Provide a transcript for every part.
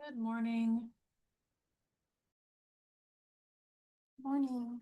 Good morning. Morning.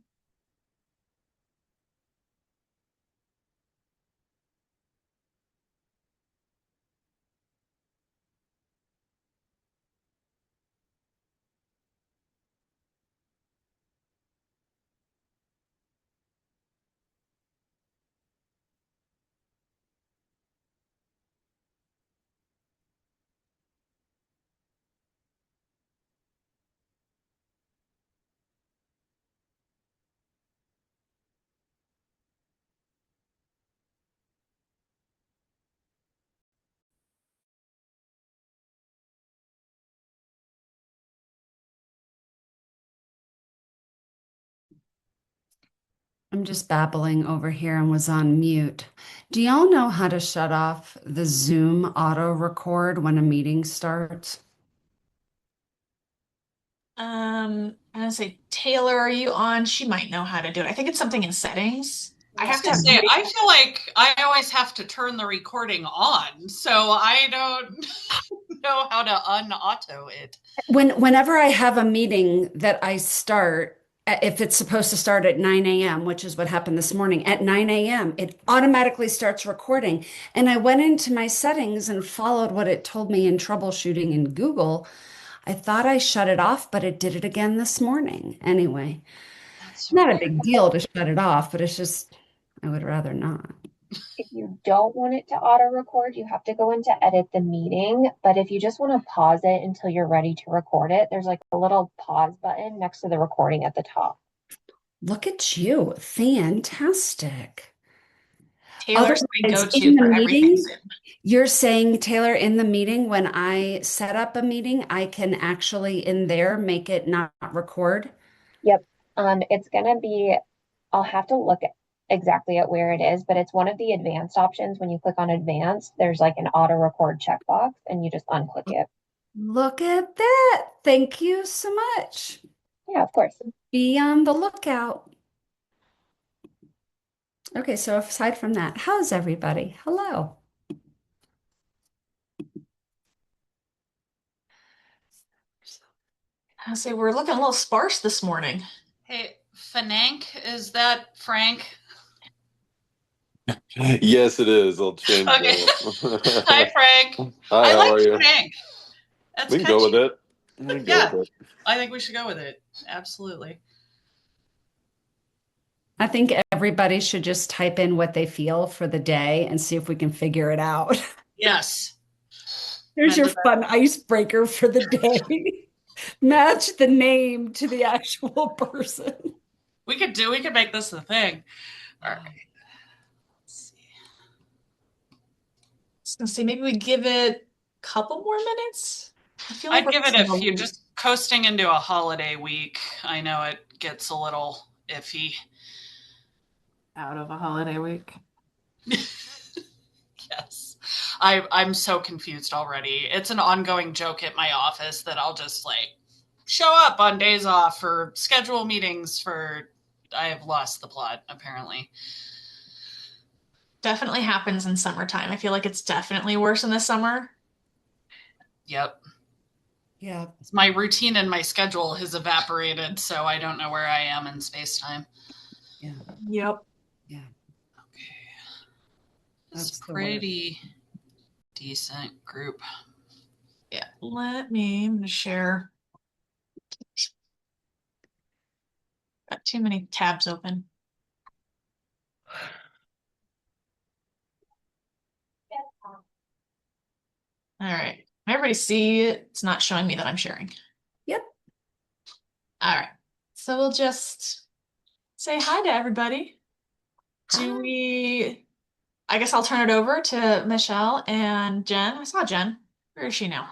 I'm just babbling over here and was on mute. Do y'all know how to shut off the Zoom auto record when a meeting starts? I'm gonna say, Taylor, are you on? She might know how to do it. I think it's something in settings. I I was have to gonna have say, I feel like I always have to turn the recording on, so I don't know how to unauto it. Whenever I have a meeting that I start, if it's supposed to start at 9 a.m., which is what happened this morning, at 9 a.m., it automatically starts recording. And I went into my settings and followed what it told me in troubleshooting in Google. I thought I shut it off, but it did it again this morning. Anyway, That's so not a weird. big deal to shut it off, but it's just, I would rather not. If you don't want it to auto record, you have to go into edit the meeting. But if you just want to pause it until you're ready to record it, there's like a little pause button next to the recording at the top. Look at you. Fantastic. Taylor's my Otherwise, go-to in the for everything meeting, Zoom. you're saying, Taylor, in the meeting, when I set up a meeting, I can actually in there make it not record. Yep. It's gonna be, I'll have to look exactly at where it is, but it's one of the advanced options. When you click on advanced, there's like an auto record checkbox and you just unclick it. Look at that. Thank you so much. Yeah, of course. Be on the lookout. Okay, so aside from that, how's everybody? Hello. I say we're looking a little sparse this morning. Hey, Fanank, is that Frank? Yes, it is. I'll change Okay. that. Hi, Frank. Hi, I how like are you? Fanank. That's We can go with catchy. it. We can go Yeah, with it. I think we should go with it. Absolutely. I think everybody should just type in what they feel for the day and see if we can figure it out. Yes. Here's Amen your to that. fun icebreaker for the day. Match the name to the actual person. We could make this the thing. All right. Let's see. I was gonna say maybe we give it a couple more minutes. I feel like I'd we're give it missing a a few, little. just coasting into a holiday week. I know it gets a little iffy. Out of a holiday week. Yes. I'm so confused already. It's an ongoing joke at my office that I'll just like show up on days off or schedule meetings for I have lost the plot apparently. Definitely happens in summertime. I feel like it's definitely worse in the summer. Yep. Yeah, My routine and my schedule has evaporated, so I don't know where I am in space time. yeah, Yep. yeah. Okay. It's That's the word. pretty decent group. Yeah. I'm gonna share. Got too many tabs open. All right. Everybody see it. It's not showing me that I'm sharing. Yep. All right. So we'll just say hi to everybody. Do Hi. we, I guess I'll turn it over to Michelle and Jen. I saw Jen. Where is she now?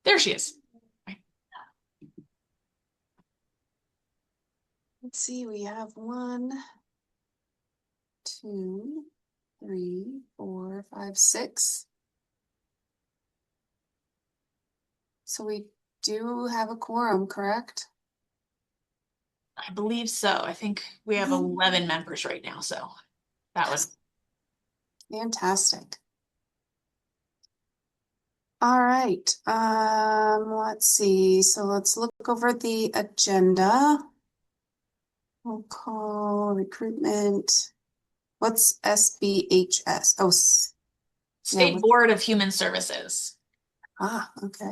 There she is. Right. Let's see, we have 1, 2, 3, 4, 5, 6. So we do have a quorum, correct? I believe so. I think we have 11 members right now. So that was Fantastic. All right. Let's see. So let's look over the agenda. We'll call recruitment. What's SBHS? Oh, yeah. State Board of Human Services. Okay.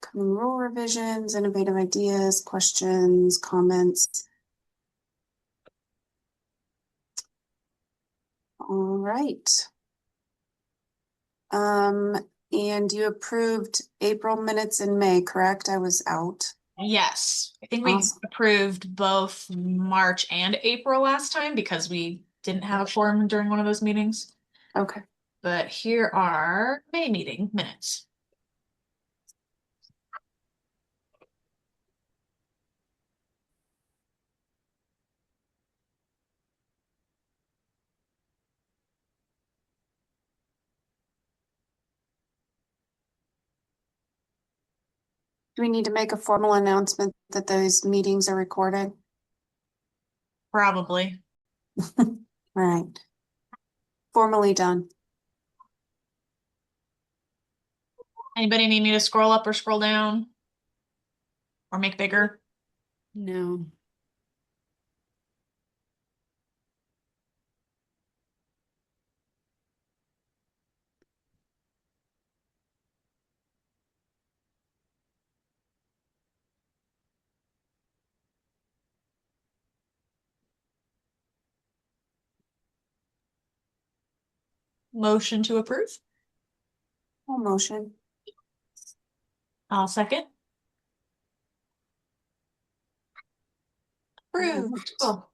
Coming rule revisions, innovative ideas, questions, comments. All right. And you approved April minutes in May, correct? I was out. Yes, I think we Awesome. approved both March and April last time because we didn't have a forum during one of those meetings. Okay. But here are May meeting minutes. Do we need to make a formal announcement that those meetings are recorded? Probably. All right. Formally done. Anybody need me to scroll up or scroll down? Or make bigger? No. Motion to approve? Full motion. I'll second. All Approved. Cool.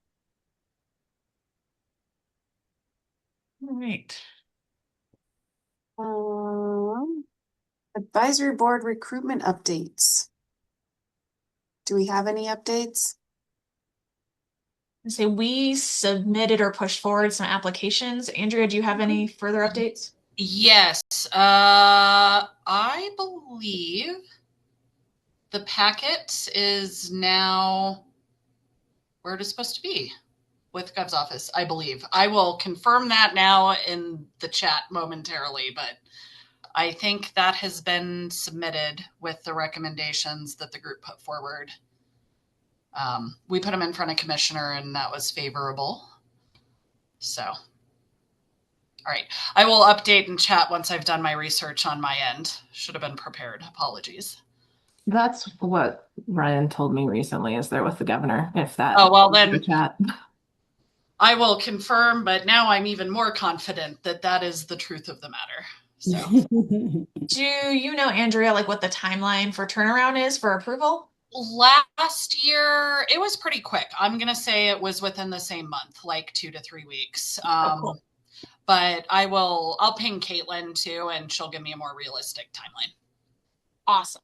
All right. Advisory board recruitment updates. Do we have any updates? So we submitted or pushed forward some applications. Andrea, do you have any further updates? Yes. I believe the packet is now where it is supposed to be with Gov's office, I believe. I will confirm that now in the chat momentarily, but I think that has been submitted with the recommendations that the group put forward. We put them in front of commissioner and that was favorable. So, all right. I will update in chat once I've done my research on my end. Should have been prepared. Apologies. That's what Ryan told me recently is there with the governor. If that Oh, well then chat. I will confirm, but now I'm even more confident that that is the truth of the matter. So Do you know, Andrea, like what the timeline for turnaround is for approval? last year it was pretty quick. I'm gonna say it was within the same month, like 2 to 3 weeks. Cool. But I'll ping Caitlin too, and she'll give me a more realistic timeline. Awesome.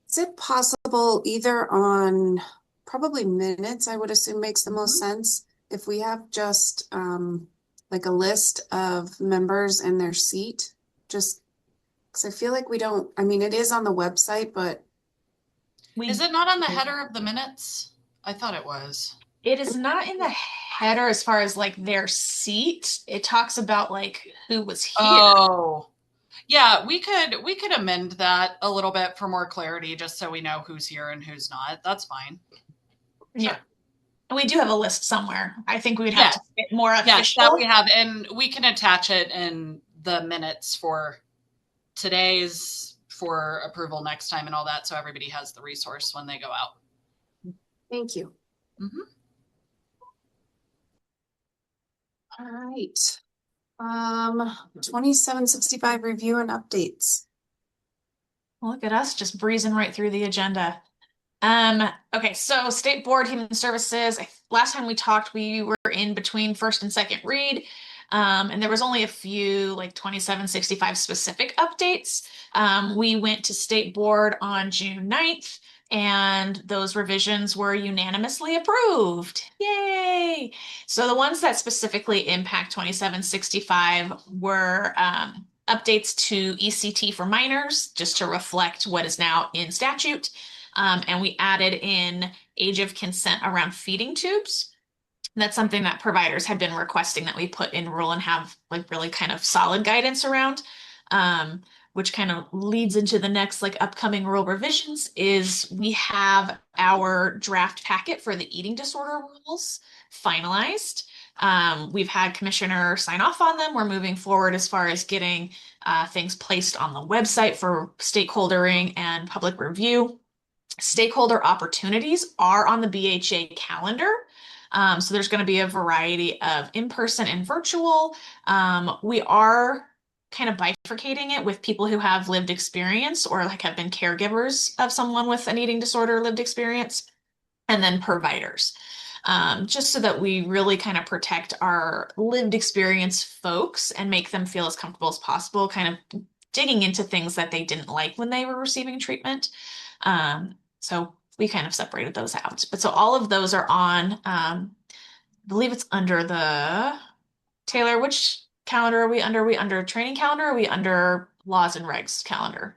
Is it possible either on probably minutes, I would assume makes the most sense, if we have just like a list of members and their seat, just because I feel like we don't, I mean, it is on the website, but Is it not on the header of the minutes? I thought it was. It is not in the header as far as like their seat. It talks about like who was here. Oh, yeah, we could amend that a little bit for more clarity, just so we know who's here and who's not. That's fine. Yeah. Sure. And we do have a list somewhere. I think we would have to get more Yes, official. that we have, and we can attach it in the minutes for today's for approval next time and all that, so everybody has the resource when they go out. thank you. Mm-hmm. All right. 2765 review and updates. Look at us just breezing right through the agenda. Okay, so State Board Human Services, last time we talked, we were in between first and second read. And there was only a few like 2765 specific updates. We went to State Board on June 9th, and those revisions were unanimously approved. Yay! So the ones that specifically impact 2765 were updates to ECT for minors, just to reflect what is now in statute. And we added in age of consent around feeding tubes. That's something that providers had been requesting that we put in rule and have like really kind of solid guidance around. which kind of leads into the next like upcoming rule revisions, is we have our draft packet for the eating disorder rules finalized. We've had commissioner sign off on them. We're moving forward as far as getting things placed on the website for stakeholdering and public review. Stakeholder opportunities are on the BHA calendar. So there's going to be a variety of in-person and virtual. We are kind of bifurcating it with people who have lived experience or like have been caregivers of someone with an eating disorder lived experience, and then providers. Just so that we really kind of protect our lived experience folks and make them feel as comfortable as possible, kind of digging into things that they didn't like when they were receiving treatment. So we kind of separated those out. But so all of those are on, I believe it's under the, Taylor, which calendar are we under? Are we under training calendar? Or are we under laws and regs calendar?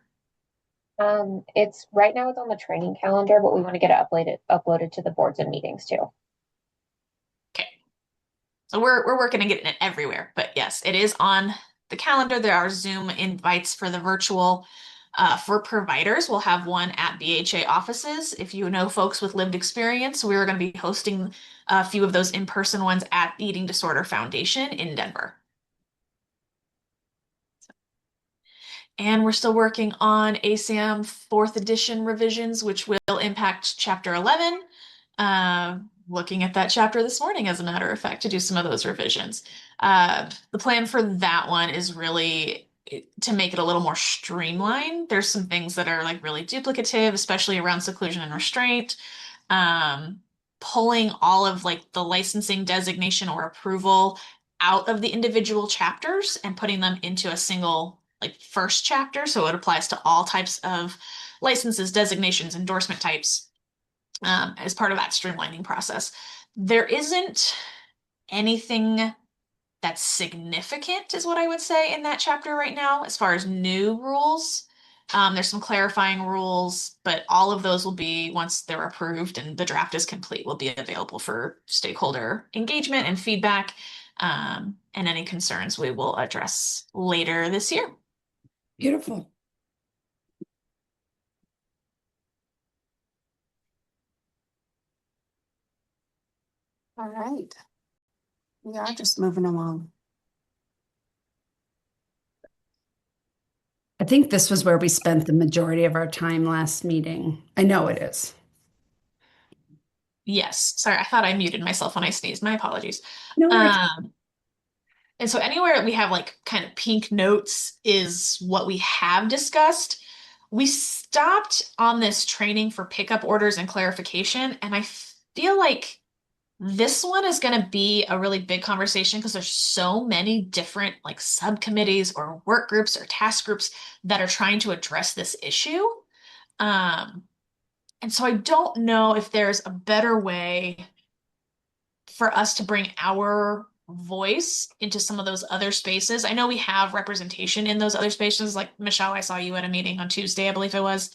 It's right now it's on the training calendar, but we want to get it uploaded to the boards and meetings too. Okay. So we're working on getting it everywhere. But yes, it is on the calendar. There are Zoom invites for the virtual. For providers, we'll have one at BHA offices. If you know folks with lived experience, we're going to be hosting a few of those in-person ones at Eating Disorder Foundation in Denver. And we're still working on ASAM 4th edition revisions, which will impact Chapter 11. Looking at that chapter this morning, as a matter of fact, to do some of those revisions. The plan for that one is really to make it a little more streamlined. There's some things that are like really duplicative, especially around seclusion and restraint. Pulling all of like the licensing designation or approval out of the individual chapters and putting them into a single like first chapter. So it applies to all types of licenses, designations, endorsement types, as part of that streamlining process. There isn't anything that's significant, is what I would say, in that chapter right now, as far as new rules. There's some clarifying rules, but all of those will be, once they're approved and the draft is complete, will be available for stakeholder engagement and feedback. And any concerns we will address later this year. Beautiful. All right. We are just moving along. I think this was where we spent the majority of our time last meeting. I know it is. Yes. Sorry, I thought I muted myself when I sneezed. My apologies. No worries. And so anywhere that we have like kind of pink notes is what we have discussed. We stopped on this training for pickup orders and clarification, and I feel like this one is going to be a really big conversation because there's so many different like subcommittees or work groups or task groups that are trying to address this issue. Um, and so I don't know if there's a better way for us to bring our voice into some of those other spaces. I know we have representation in those other spaces. Like Michelle, I saw you at a meeting on Tuesday, I believe it was.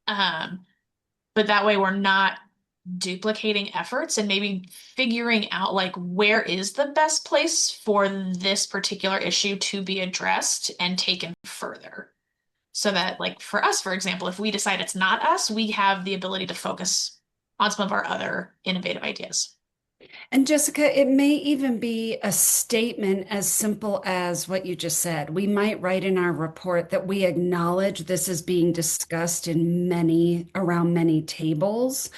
But that way we're not duplicating efforts and maybe figuring out like where is the best place for this particular issue to be addressed and taken further. So that like for us, for example, if we decide it's not us, we have the ability to focus on some of our other innovative ideas. And Jessica, it may even be a statement as simple as what you just said. We might write in our report that we acknowledge this is being discussed in around many tables,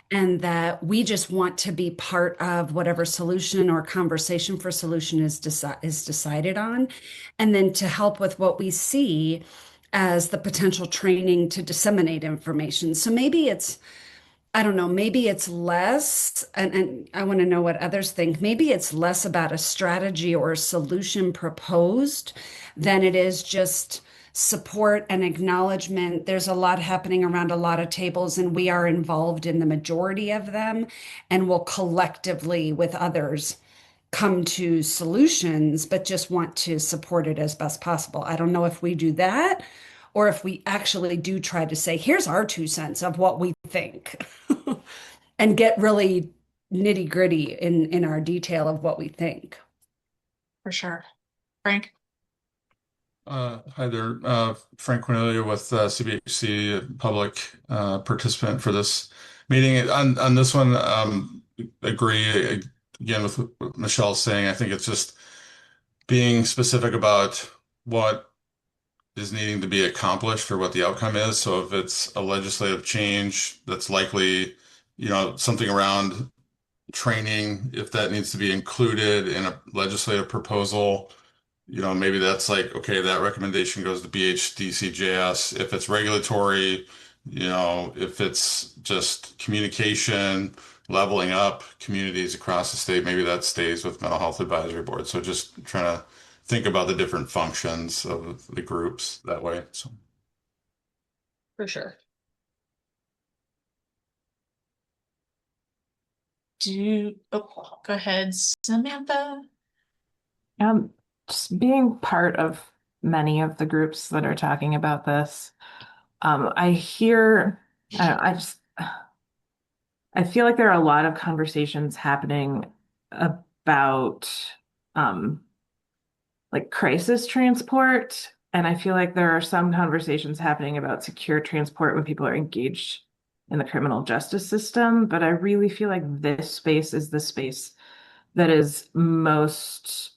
and that we just want to be part of whatever solution or conversation for solution is decided on, and then to help with what we see as the potential training to disseminate information. So maybe it's, I don't know, maybe it's less, and I want to know what others think. Maybe it's less about a strategy or a solution proposed than it is just support and acknowledgement. There's a lot happening around a lot of tables, and we are involved in the majority of them, and will collectively with others come to solutions, but just want to support it as best possible. I don't know if we do that or if we actually do try to say, here's our 2 cents of what we think and get really nitty gritty in our detail of what we think. For sure. Frank? Hi there, Frank Cornelia with CBHC, public participant for this meeting. On this one, agree again with what Michelle's saying. I think it's just being specific about what is needing to be accomplished or what the outcome is. So if it's a legislative change that's likely, something around training, if that needs to be included in a legislative proposal, maybe that's like, okay, that recommendation goes to BHDCJS. If it's regulatory, if it's just communication, leveling up communities across the state, maybe that stays with Mental Health Advisory Board. So just trying to think about the different functions of the groups that way. So For sure. Go ahead, Samantha. Just being part of many of the groups that are talking about this, I hear, I feel like there are a lot of conversations happening about like crisis transport. And I feel like there are some conversations happening about secure transport when people are engaged in the criminal justice system. But I really feel like this space is the space that is most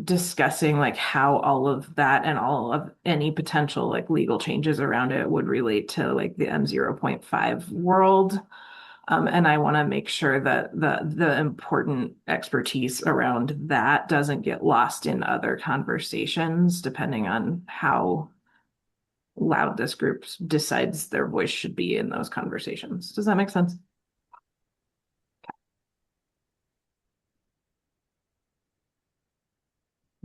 discussing like how all of that and all of any potential like legal changes around it would relate to like the M0.5 world. And I want to make sure that the important expertise around that doesn't get lost in other conversations, depending on how loud this group decides their voice should be in those conversations. Does that make sense?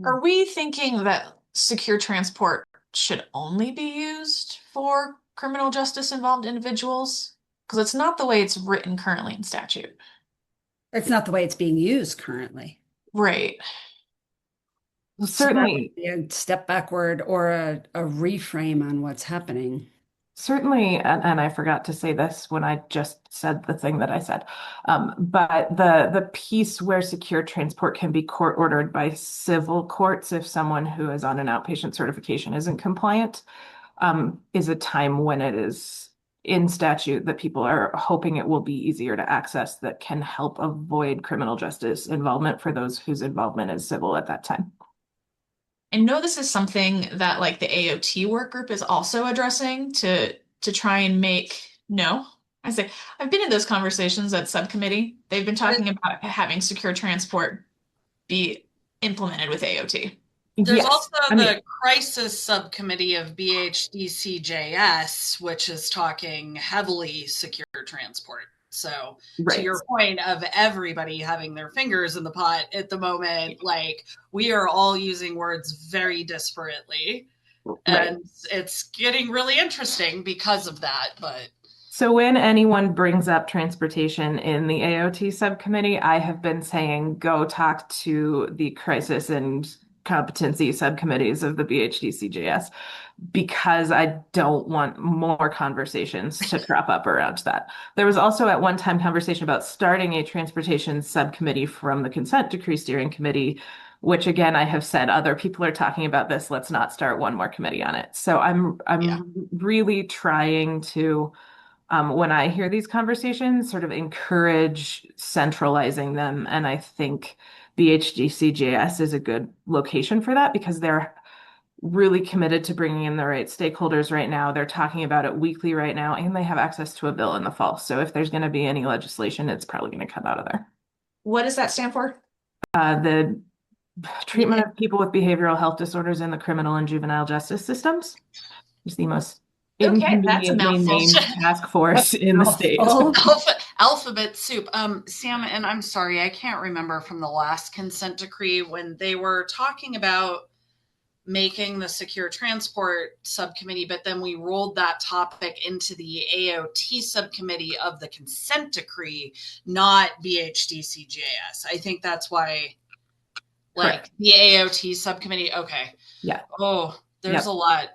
Are we thinking that secure transport should only be used for criminal justice involved individuals? Because it's not the way it's written currently in statute. It's not the way it's being used currently. Right. So that Certainly, would be a step backward or a reframe on what's happening. certainly, and I forgot to say this when I just said the thing that I said, but the piece where secure transport can be court ordered by civil courts if someone who is on an outpatient certification isn't compliant, is a time when it is in statute that people are hoping it will be easier to access that can help avoid criminal justice involvement for those whose involvement is civil at that time. I know this is something that like the AOT work group is also addressing to try and make no. I say I've been in those conversations at subcommittee. They've been talking about having secure transport be implemented with AOT. There's Yes, also I mean, the crisis subcommittee of BHDCJS, which is talking heavily secure transport. So to your point of everybody having their fingers in the pot at the moment, like we are all using words very disparately. And it's getting really interesting because of that. But so when anyone brings up transportation in the AOT subcommittee, I have been saying go talk to the crisis and competency subcommittees of the BHDCJS because I don't want more conversations to crop up around that. There was also at one time conversation about starting a transportation subcommittee from the consent decree steering committee, which again, I have said other people are talking about this. Let's not start one more committee on it. So I'm really trying to when I hear these conversations, sort of encourage centralizing them. And I think BHDCJS is a good location for that because they're really committed to bringing in the right stakeholders right now. They're talking about it weekly right now, and they have access to a bill in the fall. So if there's going to be any legislation, it's probably going to come out of there. What does that stand for? The treatment of people with behavioral health disorders in the criminal and juvenile justice systems is the most inconveniently named task force in the state. Alphabet soup. Sam, and I'm sorry, I can't remember from the last consent decree when they were talking about making the secure transport subcommittee, but then we rolled that topic into the AOT subcommittee of the consent decree, not BHDCJS. I think that's why, like, the AOT subcommittee. Okay. Yeah. Oh, there's a lot.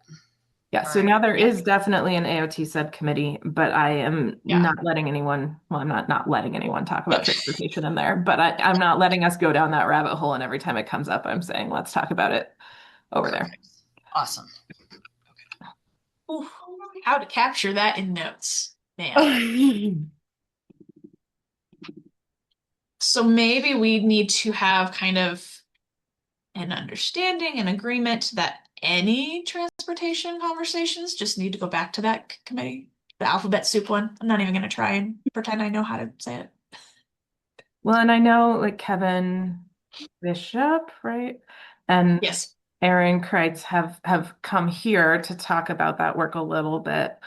Yeah, so now there is definitely an AOT subcommittee, but I am not letting anyone, well, I'm not letting anyone talk about transportation in there, but I'm not letting us go down that rabbit hole. And every time it comes up, I'm saying, let's talk about it over there. Awesome. Ooh, how to capture that in notes, man. So maybe we need to have kind of an understanding and agreement that any transportation conversations just need to go back to that committee, the alphabet soup one. I'm not even going to try and pretend I know how to say it. Well, and I know like Kevin Bishop, right? And Yes. Aaron Kreitz have come here to talk about that work a little bit.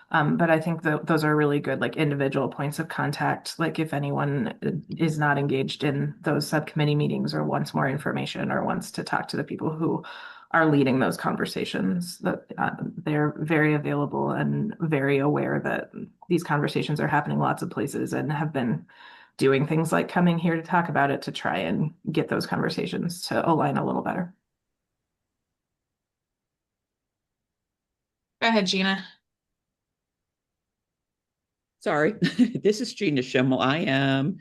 But I think that those are really good, like individual points of contact. Like if anyone is not engaged in those subcommittee meetings or wants more information or wants to talk to the people who are leading those conversations, that they're very available and very aware that these conversations are happening lots of places and have been doing things like coming here to talk about it to try and get those conversations to align a little better. Go ahead, Gina. Sorry, this is Gina Schimmel. I am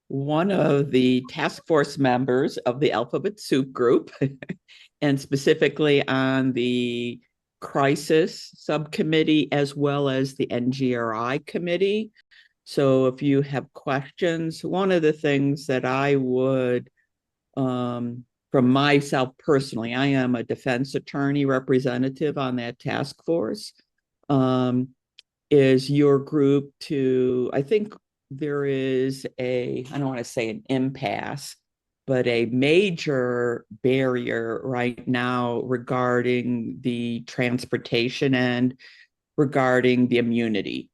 one of the task force members of the Alphabet Soup Group, and specifically on the crisis subcommittee as well as the NGRI committee. So if you have questions, one of the things that I would, from myself personally, I am a defense attorney representative on that task force. Is your group to, I think there is I don't want to say an impasse, but a major barrier right now regarding the transportation and regarding the immunity,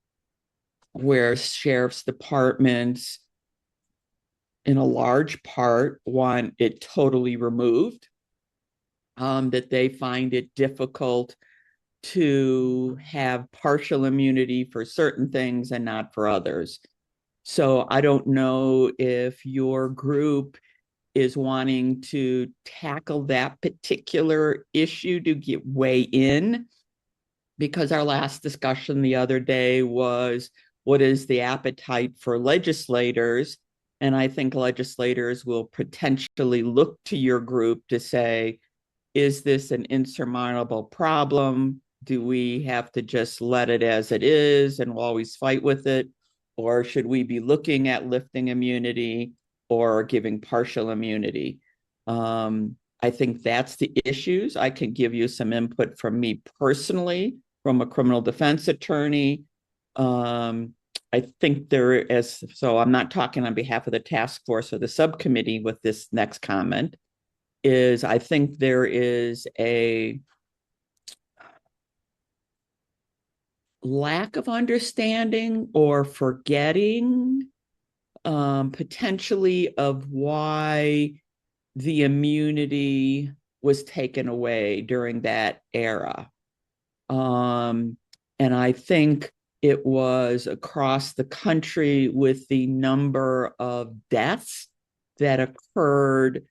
where sheriff's departments, in a large part, want it totally removed, that they find it difficult to have partial immunity for certain things and not for others. So I don't know if your group is wanting to tackle that particular issue to weigh in, because our last discussion the other day was what is the appetite for legislators? And I think legislators will potentially look to your group to say, is this an insurmountable problem? Do we have to just let it as it is and we'll always fight with it? Or should we be looking at lifting immunity or giving partial immunity? I think that's the issues. I can give you some input from me personally, from a criminal defense attorney. I think there is, so I'm not talking on behalf of the task force or the subcommittee with this next comment, is I think there is a lack of understanding or forgetting, potentially, of why the immunity was taken away during that era. And I think it was across the country with the number of deaths that occurred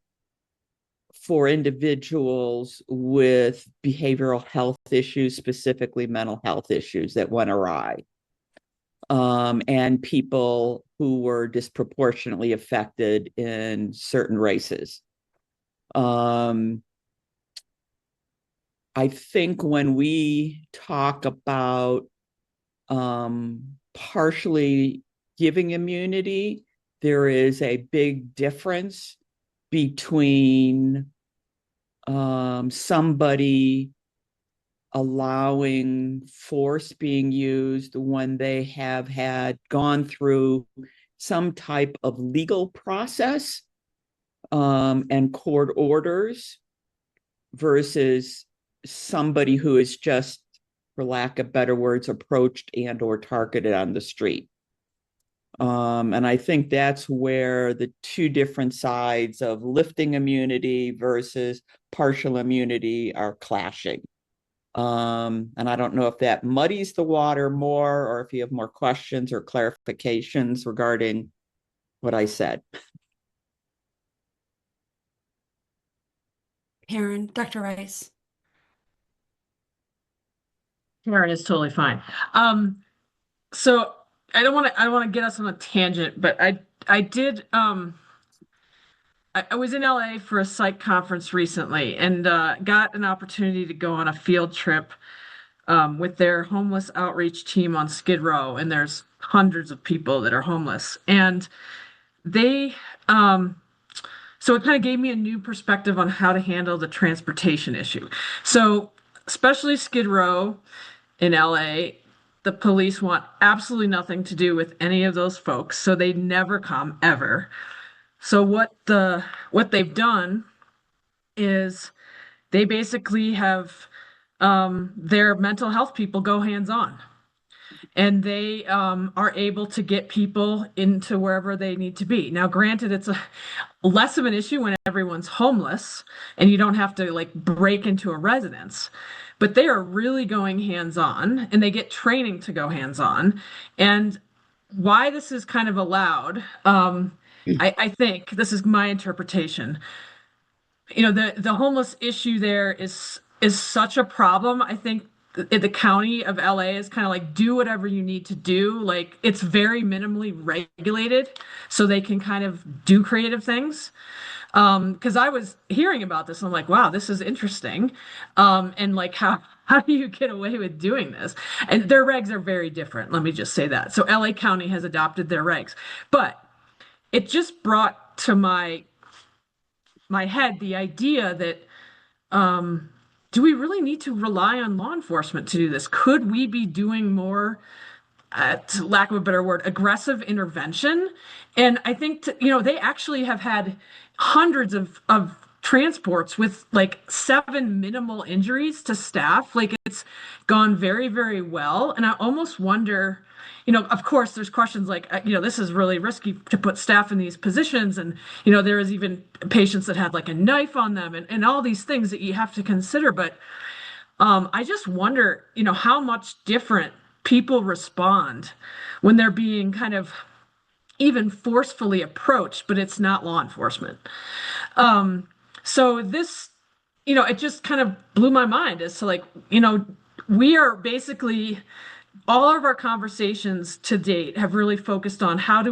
for individuals with behavioral health issues, specifically mental health issues that went awry, and people who were disproportionately affected in certain races. I think when we talk about partially giving immunity, there is a big difference between somebody allowing force being used when they have gone through some type of legal process, and court orders, versus somebody who is just, for lack of better words, approached and or targeted on the street. And I think that's where the two different sides of lifting immunity versus partial immunity are clashing. And I don't know if that muddies the water more, or if you have more questions or clarifications regarding what I said. Karen, Dr. Rice. Karen is totally fine. So I don't want to get us on a tangent, but I did I was in LA for a psych conference recently and got an opportunity to go on a field trip with their homeless outreach team on Skid Row, and there's hundreds of people that are homeless. And they, so it kind of gave me a new perspective on how to handle the transportation issue. So, especially Skid Row in LA, the police want absolutely nothing to do with any of those folks, so they never come ever. So what they've done is they basically have their mental health people go hands-on, and they are able to get people into wherever they need to be. Now, granted, it's a less of an issue when everyone's homeless and you don't have to like break into a residence, but they are really going hands-on, and they get training to go hands-on. And why this is kind of allowed, I think this is my interpretation. The homeless issue there is such a problem. I think the county of LA is kind of like, do whatever you need to do. Like, it's very minimally regulated, so they can kind of do creative things. Because I was hearing about this, and I'm like, wow, this is interesting. And like, how do you get away with doing this? And their regs are very different. Let me just say that. So LA County has adopted their regs, but it just brought to my head the idea that do we really need to rely on law enforcement to do this? Could we be doing more, to lack of a better word, aggressive intervention? And I think they actually have had hundreds of transports with like 7 minimal injuries to staff. Like, it's gone very, very well. And I almost wonder, of course, there's questions like, this is really risky to put staff in these positions. And, there is even patients that had like a knife on them, and all these things that you have to consider. But I just wonder, how much different people respond when they're being kind of even forcefully approached, but it's not law enforcement. So this, it just kind of blew my mind as to like, we are basically, all of our conversations to date have really focused on how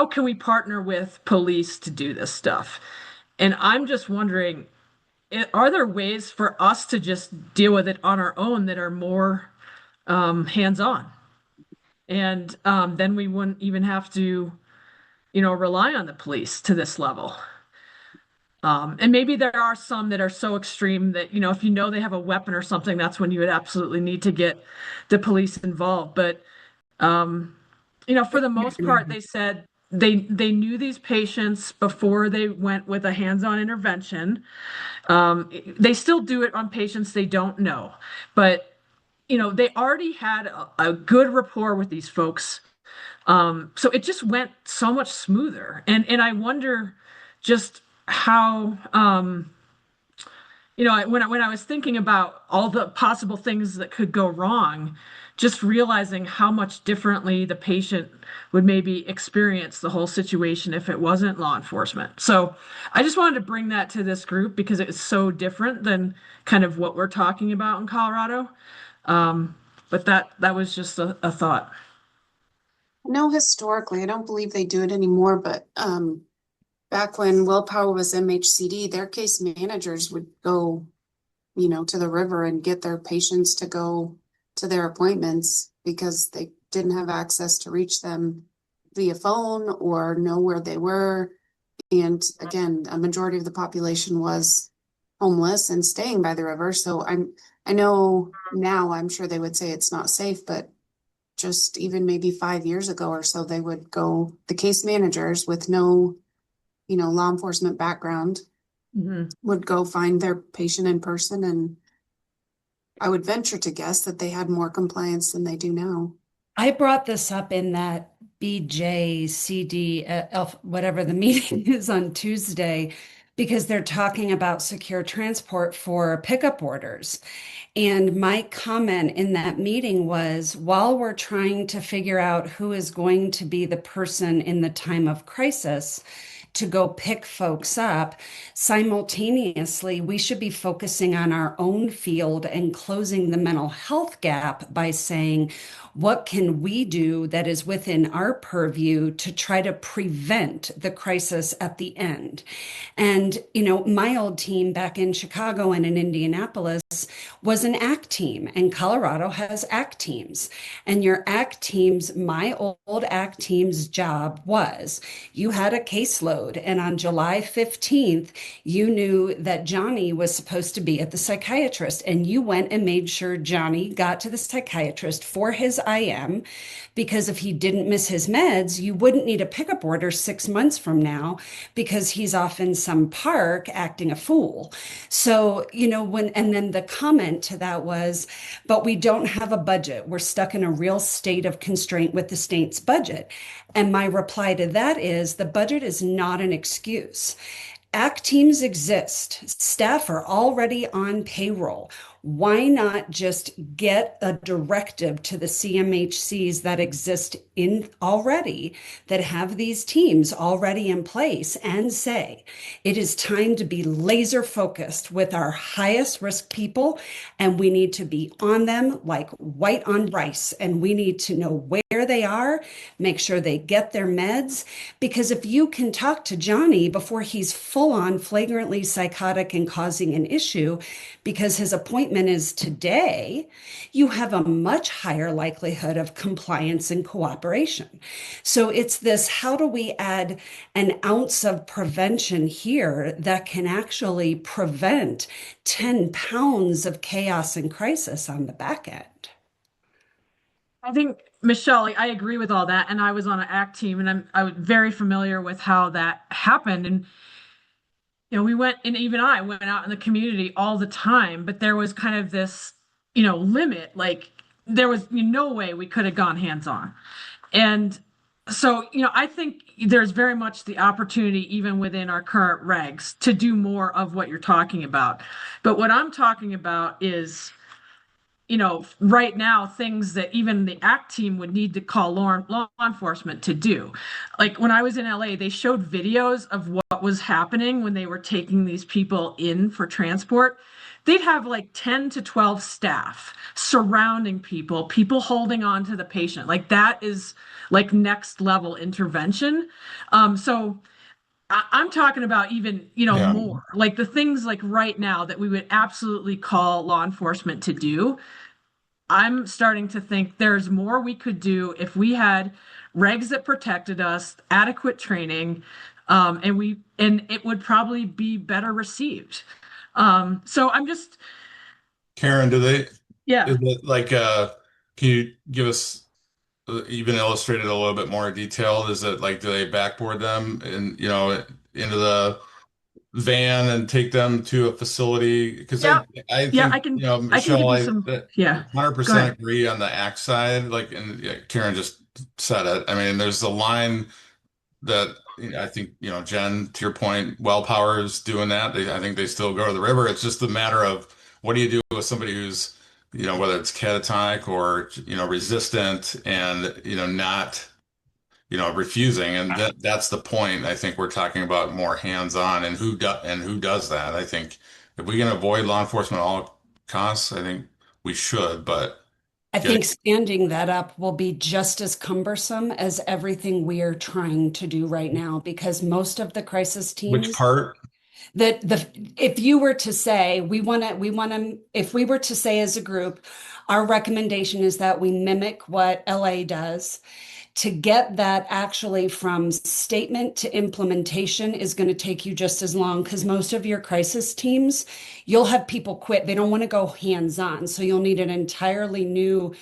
can we partner with police to do this stuff? And I'm just wondering, are there ways for us to just deal with it on our own that are more hands-on? And then we wouldn't even have to, rely on the police to this level. And maybe there are some that are so extreme that, if they have a weapon or something, that's when you would absolutely need to get the police involved. But, for the most part, they said they knew these patients before they went with a hands-on intervention. They still do it on patients they don't know, but, they already had a good rapport with these folks. So it just went so much smoother. And I wonder just how, when I was thinking about all the possible things that could go wrong, just realizing how much differently the patient would maybe experience the whole situation if it wasn't law enforcement. So I just wanted to bring that to this group because it is so different than kind of what we're talking about in Colorado. But that was just a thought. No, historically, I don't believe they do it anymore, but back when Willpower was MHCD, their case managers would go, to the river and get their patients to go to their appointments because they didn't have access to reach them via phone or know where they were. And again, a majority of the population was homeless and staying by the river. So I know now, I'm sure they would say it's not safe, but just even maybe 5 years ago or so, they would go, the case managers with no, law enforcement background would go find their patient in person. And I would venture to guess that they had more compliance than they do now. I brought this up in that BJCD, whatever the meeting is on Tuesday, because they're talking about secure transport for pickup orders. And my comment in that meeting was, while we're trying to figure out who is going to be the person in the time of crisis, to go pick folks up. Simultaneously, we should be focusing on our own field and closing the mental health gap by saying, what can we do that is within our purview to try to prevent the crisis at the end? And, my old team back in Chicago and in Indianapolis was an ACT team, and Colorado has ACT teams. And your ACT teams, my old ACT team's job was you had a caseload, and on July 15th, you knew that Johnny was supposed to be at the psychiatrist, and you went and made sure Johnny got to the psychiatrist for his IM, because if he didn't miss his meds, you wouldn't need a pickup order 6 months from now because he's off in some park acting a fool. So, and then the comment to that was, but we don't have a budget. We're stuck in a real state of constraint with the state's budget. And my reply to that is the budget is not an excuse. ACT teams exist. Staff are already on payroll. Why not just get a directive to the CMHCs that exist in already, that have these teams already in place, and say, it is time to be laser focused with our highest risk people, and we need to be on them like white on rice, and we need to know where they are, make sure they get their meds, because if you can talk to Johnny before he's full on flagrantly psychotic and causing an issue because his appointment is today, you have a much higher likelihood of compliance and cooperation. So it's this, how do we add an ounce of prevention here that can actually prevent 10 pounds of chaos and crisis on the back end? I think, Michelle, I agree with all that. And I was on an ACT team, and I was very familiar with how that happened. And we went, and even I went out in the community all the time, but there was kind of this, limit. Like there was no way we could have gone hands-on. And so, I think there's very much the opportunity, even within our current regs, to do more of what you're talking about. But what I'm talking about is, right now, things that even the ACT team would need to call law enforcement to do. Like when I was in LA, they showed videos of what was happening when they were taking these people in for transport. They'd have like 10 to 12 staff surrounding people holding on to the patient. Like that is like next level intervention. So I'm talking about even, more like the things like right now that we would absolutely call law enforcement to do. I'm starting to think there's more we could do if we had regs that protected us, adequate training, and it would probably be better received. So I'm just, Karen, yeah. is it like, can you give us even illustrated a little bit more detailed? Is it like, do they backboard them and, into the van and take them to a facility? Because Yeah. I Yeah, think, I can Michelle, give you some, yeah. Go 100% ahead. agree on the ACT side. Like, and yeah, Karen just said it. I mean, there's a line that I think, Jen, to your point, well power is doing that. I think they still go to the river. It's just a matter of what do you do with somebody who's, whether it's catatonic or, resistant and, not, refusing. And that's the point. I think we're talking about more hands-on and who does that. I think if we can avoid law enforcement at all costs, I think we should, but I getting think standing that up will be just as cumbersome as everything we are trying to do right now, because most of the crisis which teams part? that if you were to say if we were to say as a group, our recommendation is that we mimic what LA does. To get that actually from statement to implementation is going to take you just as long, because most of your crisis teams, you'll have people quit. They don't want to go hands-on. So you'll need an entirely new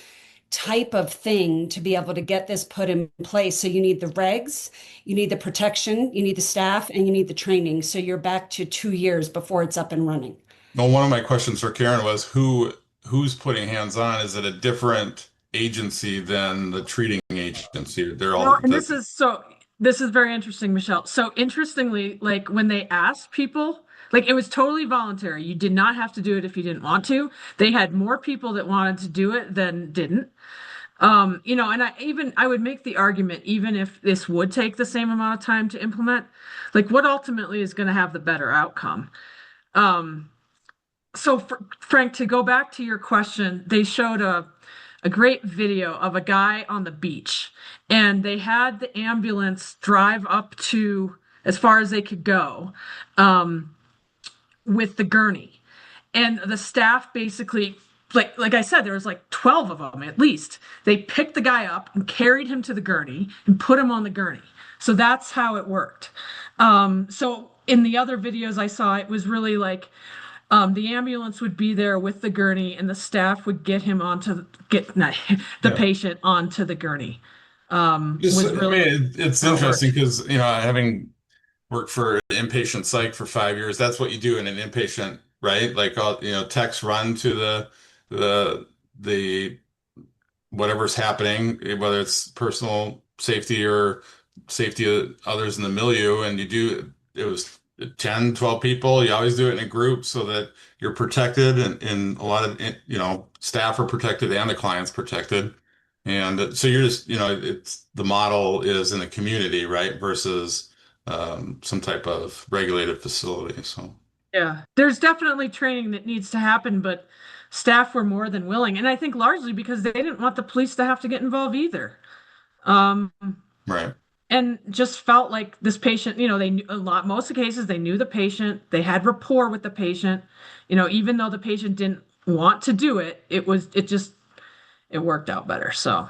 type of thing to be able to get this put in place. So you need the regs, you need the protection, you need the staff, and you need the training. So you're back to 2 years before it's up and running. Well, one of my questions for Karen was who's putting hands on? Is it a different agency than the treating agency? They're all Well, and this is very interesting, Michelle. So interestingly, like when they asked people, like it was totally voluntary. You did not have to do it if you didn't want to. They had more people that wanted to do it than didn't. And I would make the argument, even if this would take the same amount of time to implement, like what ultimately is going to have the better outcome. Um, Frank, to go back to your question, they showed a great video of a guy on the beach, and they had the ambulance drive up to as far as they could go, with the gurney. And the staff basically, like I said, there was like 12 of them at least. They picked the guy up and carried him to the gurney and put him on the gurney. So that's how it worked. So in the other videos I saw, it was really like the ambulance would be there with the gurney, and the staff would get him the Yeah. patient onto the gurney. I mean, it's how it interesting worked. because, having worked for inpatient psych for 5 years, that's what you do in an inpatient, right? Like, all, techs run to the whatever's happening, whether it's personal safety or safety of others in the milieu, and it was 10, 12 people. You always do it in a group so that you're protected, and a lot of, staff are protected and the client's protected. And so you're just, it's the model is in the community, right? Versus some type of regulated facility. So. Yeah, there's definitely training that needs to happen, but staff were more than willing. And I think largely because they didn't want the police to have to get involved either. Um, Right. and just felt like this patient, they knew most of the cases, they knew the patient, they had rapport with the patient, even though the patient didn't want to do it, it worked out better. So,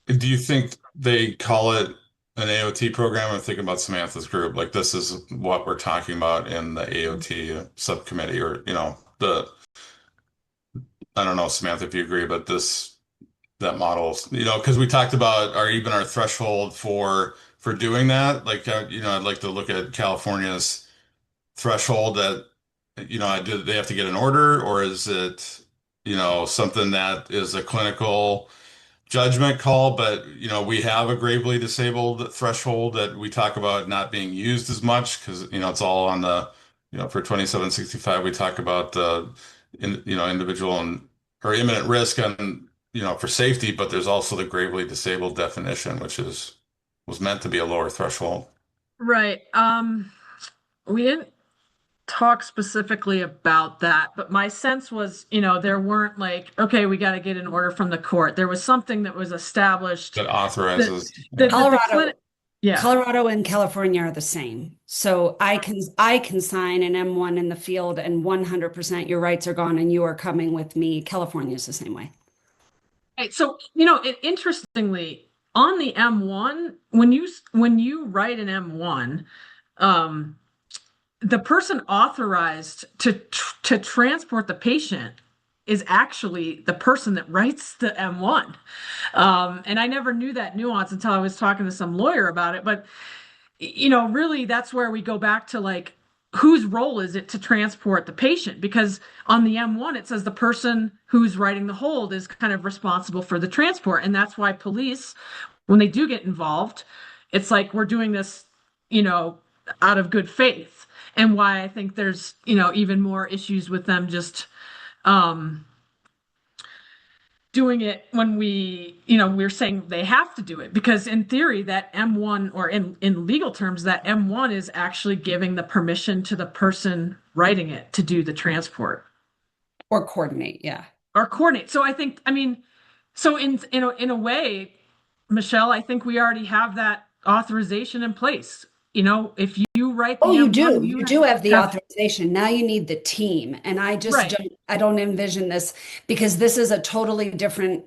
Do you think they call it an AOT program? I'm thinking about Samantha's group. Like, this is what we're talking about in the AOT subcommittee, or, I don't know, Samantha, if you agree, but that model, because we talked about our threshold for doing that. Like, I'd like to look at California's threshold that, do they have to get an order, or is it, something that is a clinical judgment call? But we have a gravely disabled threshold that we talk about not being used as much because it's all on the, for 2765 we talk about the individual and or imminent risk and for safety, but there's also the gravely disabled definition, which was meant to be a lower threshold. right. We didn't talk specifically about that, but my sense was, there weren't like, okay, we got to get an order from the court. There was something that was established That authorizes. that the Colorado, clinic, yeah. Colorado and California are the same. So I can sign an M1 in the field and 100% your rights are gone and you are coming with me. California is the same way. Right. So, interestingly, on the M1, when you write an M1, the person authorized to transport the patient is actually the person that writes the M1. And I never knew that nuance until I was talking to some lawyer about it. But, really, that's where we go back to like, whose role is it to transport the patient? Because on the M1, it says the person who's writing the hold is kind of responsible for the transport. And that's why police, when they do get involved, it's like we're doing this, out of good faith. And why I think there's, even more issues with them just doing it when we're saying they have to do it, because in theory that M1, or in legal terms, that M1 is actually giving the permission to the person writing it to do the transport Or coordinate, yeah. or coordinate. So so in a way, Michelle, I think we already have that authorization in place. If you write the Oh, you M1, do. You do have the authorization. Now you need the team. And right. I don't envision this because this is a totally different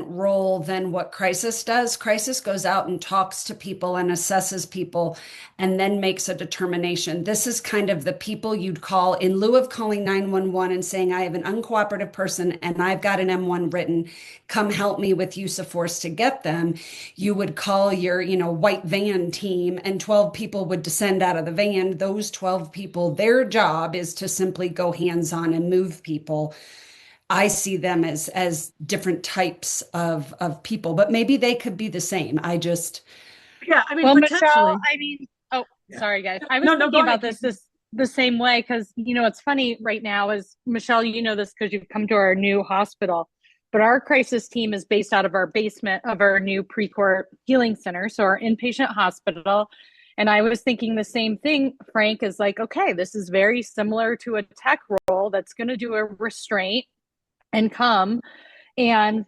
role than what Crisis does. Crisis goes out and talks to people and assesses people and then makes a determination. This is kind of the people you'd call in lieu of calling 911 and saying, I have an uncooperative person and I've got an M1 written, come help me with use of force to get them. You would call your, white van team and 12 people would descend out of the van. Those 12 people, their job is to simply go hands-on and move people. I see them as different types of people, but maybe they could be the same. Yeah, well, potentially. Michelle, sorry guys. I was thinking about ahead. this the same way, because it's funny right now is, Michelle, this because you've come to our new hospital, but our crisis team is based out of our basement of our new Precourt Healing Center, so our inpatient hospital. And I was thinking the same thing, Frank, is like, okay, this is very similar to a tech role that's going to do a restraint and come and,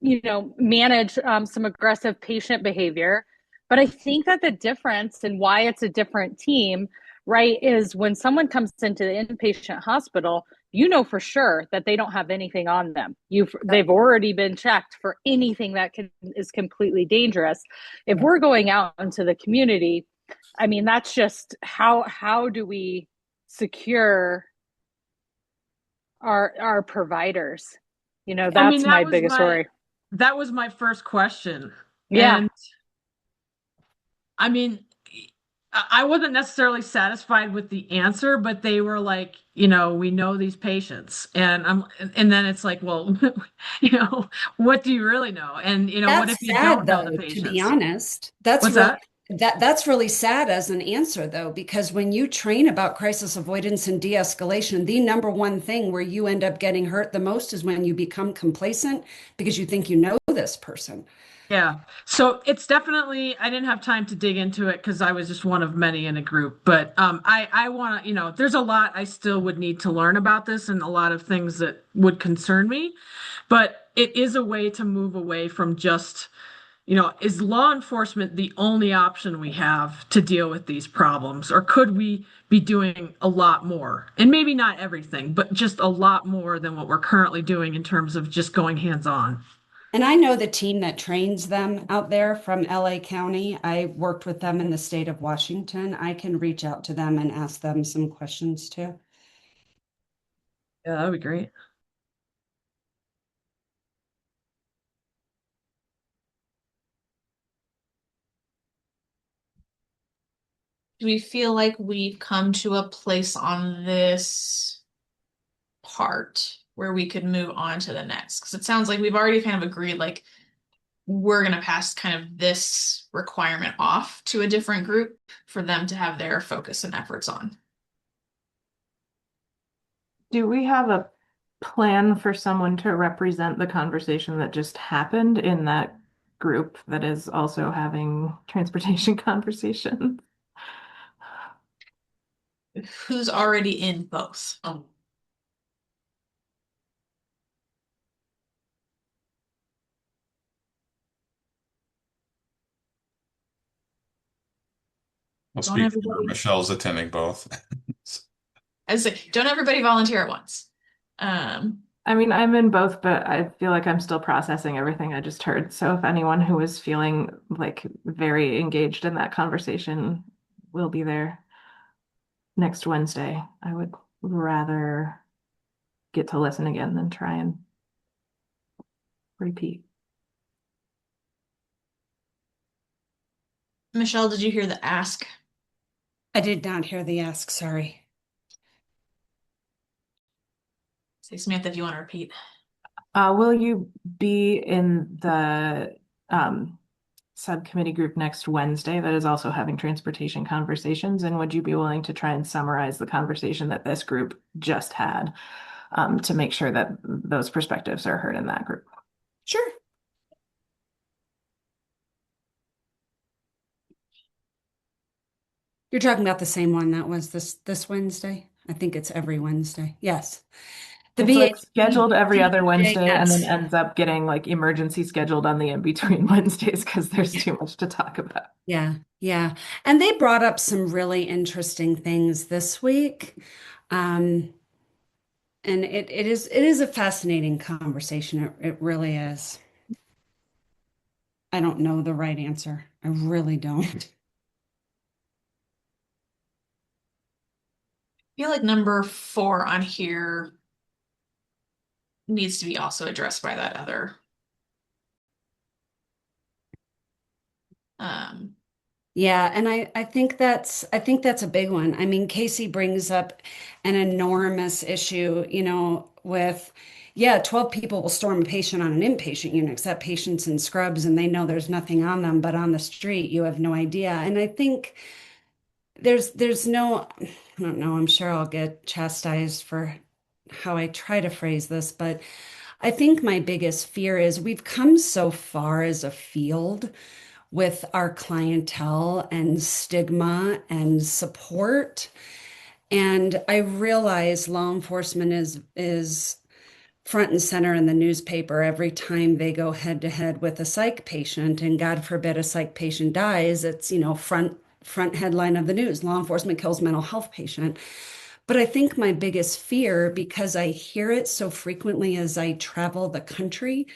manage some aggressive patient behavior. But I think that the difference and why it's a different team, right, is when someone comes into the inpatient hospital, you know for sure that they don't have anything on them. They've already been checked for anything that is completely dangerous. If we're going out into the community, I mean, that's just how do we secure our providers? That's my biggest worry. That was my first question. Yeah. And I mean, I wasn't necessarily satisfied with the answer, but they were like, we know these patients. And then it's like, well, what do you really know? And what if That's you sad, don't know the though, to be patients? honest. What's that? That's really sad as an answer, though, because when you train about crisis avoidance and de-escalation, the number one thing where you end up getting hurt the most is when you become complacent because you think you know this person. Yeah. So it's definitely, I didn't have time to dig into it because I was just one of many in a group. But I want to, there's a lot I still would need to learn about this and a lot of things that would concern me. But it is a way to move away from just, is law enforcement the only option we have to deal with these problems? Or could we be doing a lot more? And maybe not everything, but just a lot more than what we're currently doing in terms of just going hands-on. And I know the team that trains them out there from LA County. I worked with them in the state of Washington. I can reach out to them and ask them some questions too. Yeah, that would be great. Do we feel like we've come to a place on this part where we could move on to the next? Because it sounds like we've already kind of agreed, like, we're going to pass kind of this requirement off to a different group for them to have their focus and efforts on. Do we have a plan for someone to represent the conversation that just happened in that group that is also having transportation conversation? Who's already in both? I'll Don't speak for everybody, Michelle's attending both. I say, don't everybody volunteer at once. I mean, I'm in both, but I feel like I'm still processing everything I just heard. So if anyone who is feeling like very engaged in that conversation will be there next Wednesday, I would rather get to listen again than try and repeat. Michelle, did you hear the ask? I did not hear the ask, sorry. Say, Samantha, if you want to repeat. Will you be in the subcommittee group next Wednesday that is also having transportation conversations? And would you be willing to try and summarize the conversation that this group just had to make sure that those perspectives are heard in that group? Sure. You're talking about the same one that was this Wednesday? I think it's every Wednesday. Yes. It's like scheduled every other Wednesday and then ends up getting like emergency scheduled on the in-between Wednesdays because there's too much to talk about. Yeah, yeah. And they brought up some really interesting things this week. And it is a fascinating conversation. It really is. I don't know the right answer. I really don't. I feel like number 4 on here needs to be also addressed by that other. Yeah, and I think that's a big one. I mean, Casey brings up an enormous issue, with 12 people will storm a patient on an inpatient unit, except patients in scrubs, and they know there's nothing on them, but on the street, you have no idea. And I think there's no, I don't know, I'm sure I'll get chastised for how I try to phrase this, but I think my biggest fear is we've come so far as a field with our clientele and stigma and support. And I realize law enforcement is front and center in the newspaper every time they go head to head with a psych patient, and God forbid a psych patient dies, it's, front headline of the news, law enforcement kills mental health patient. But I think my biggest fear, because I hear it so frequently as I travel the country,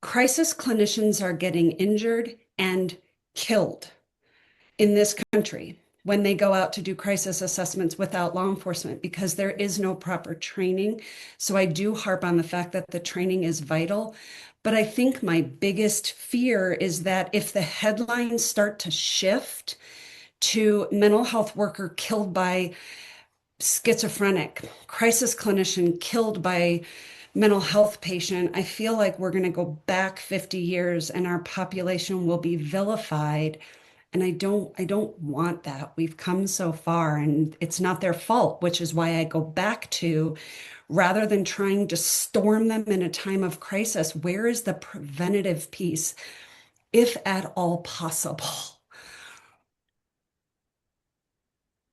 crisis clinicians are getting injured and killed in this country when they go out to do crisis assessments without law enforcement because there is no proper training. So I do harp on the fact that the training is vital. But I think my biggest fear is that if the headlines start to shift to mental health worker killed by schizophrenic, crisis clinician killed by mental health patient, I feel like we're going to go back 50 years and our population will be vilified. And I don't want that. We've come so far and it's not their fault, which is why I go back to, rather than trying to storm them in a time of crisis, where is the preventative piece, if at all possible?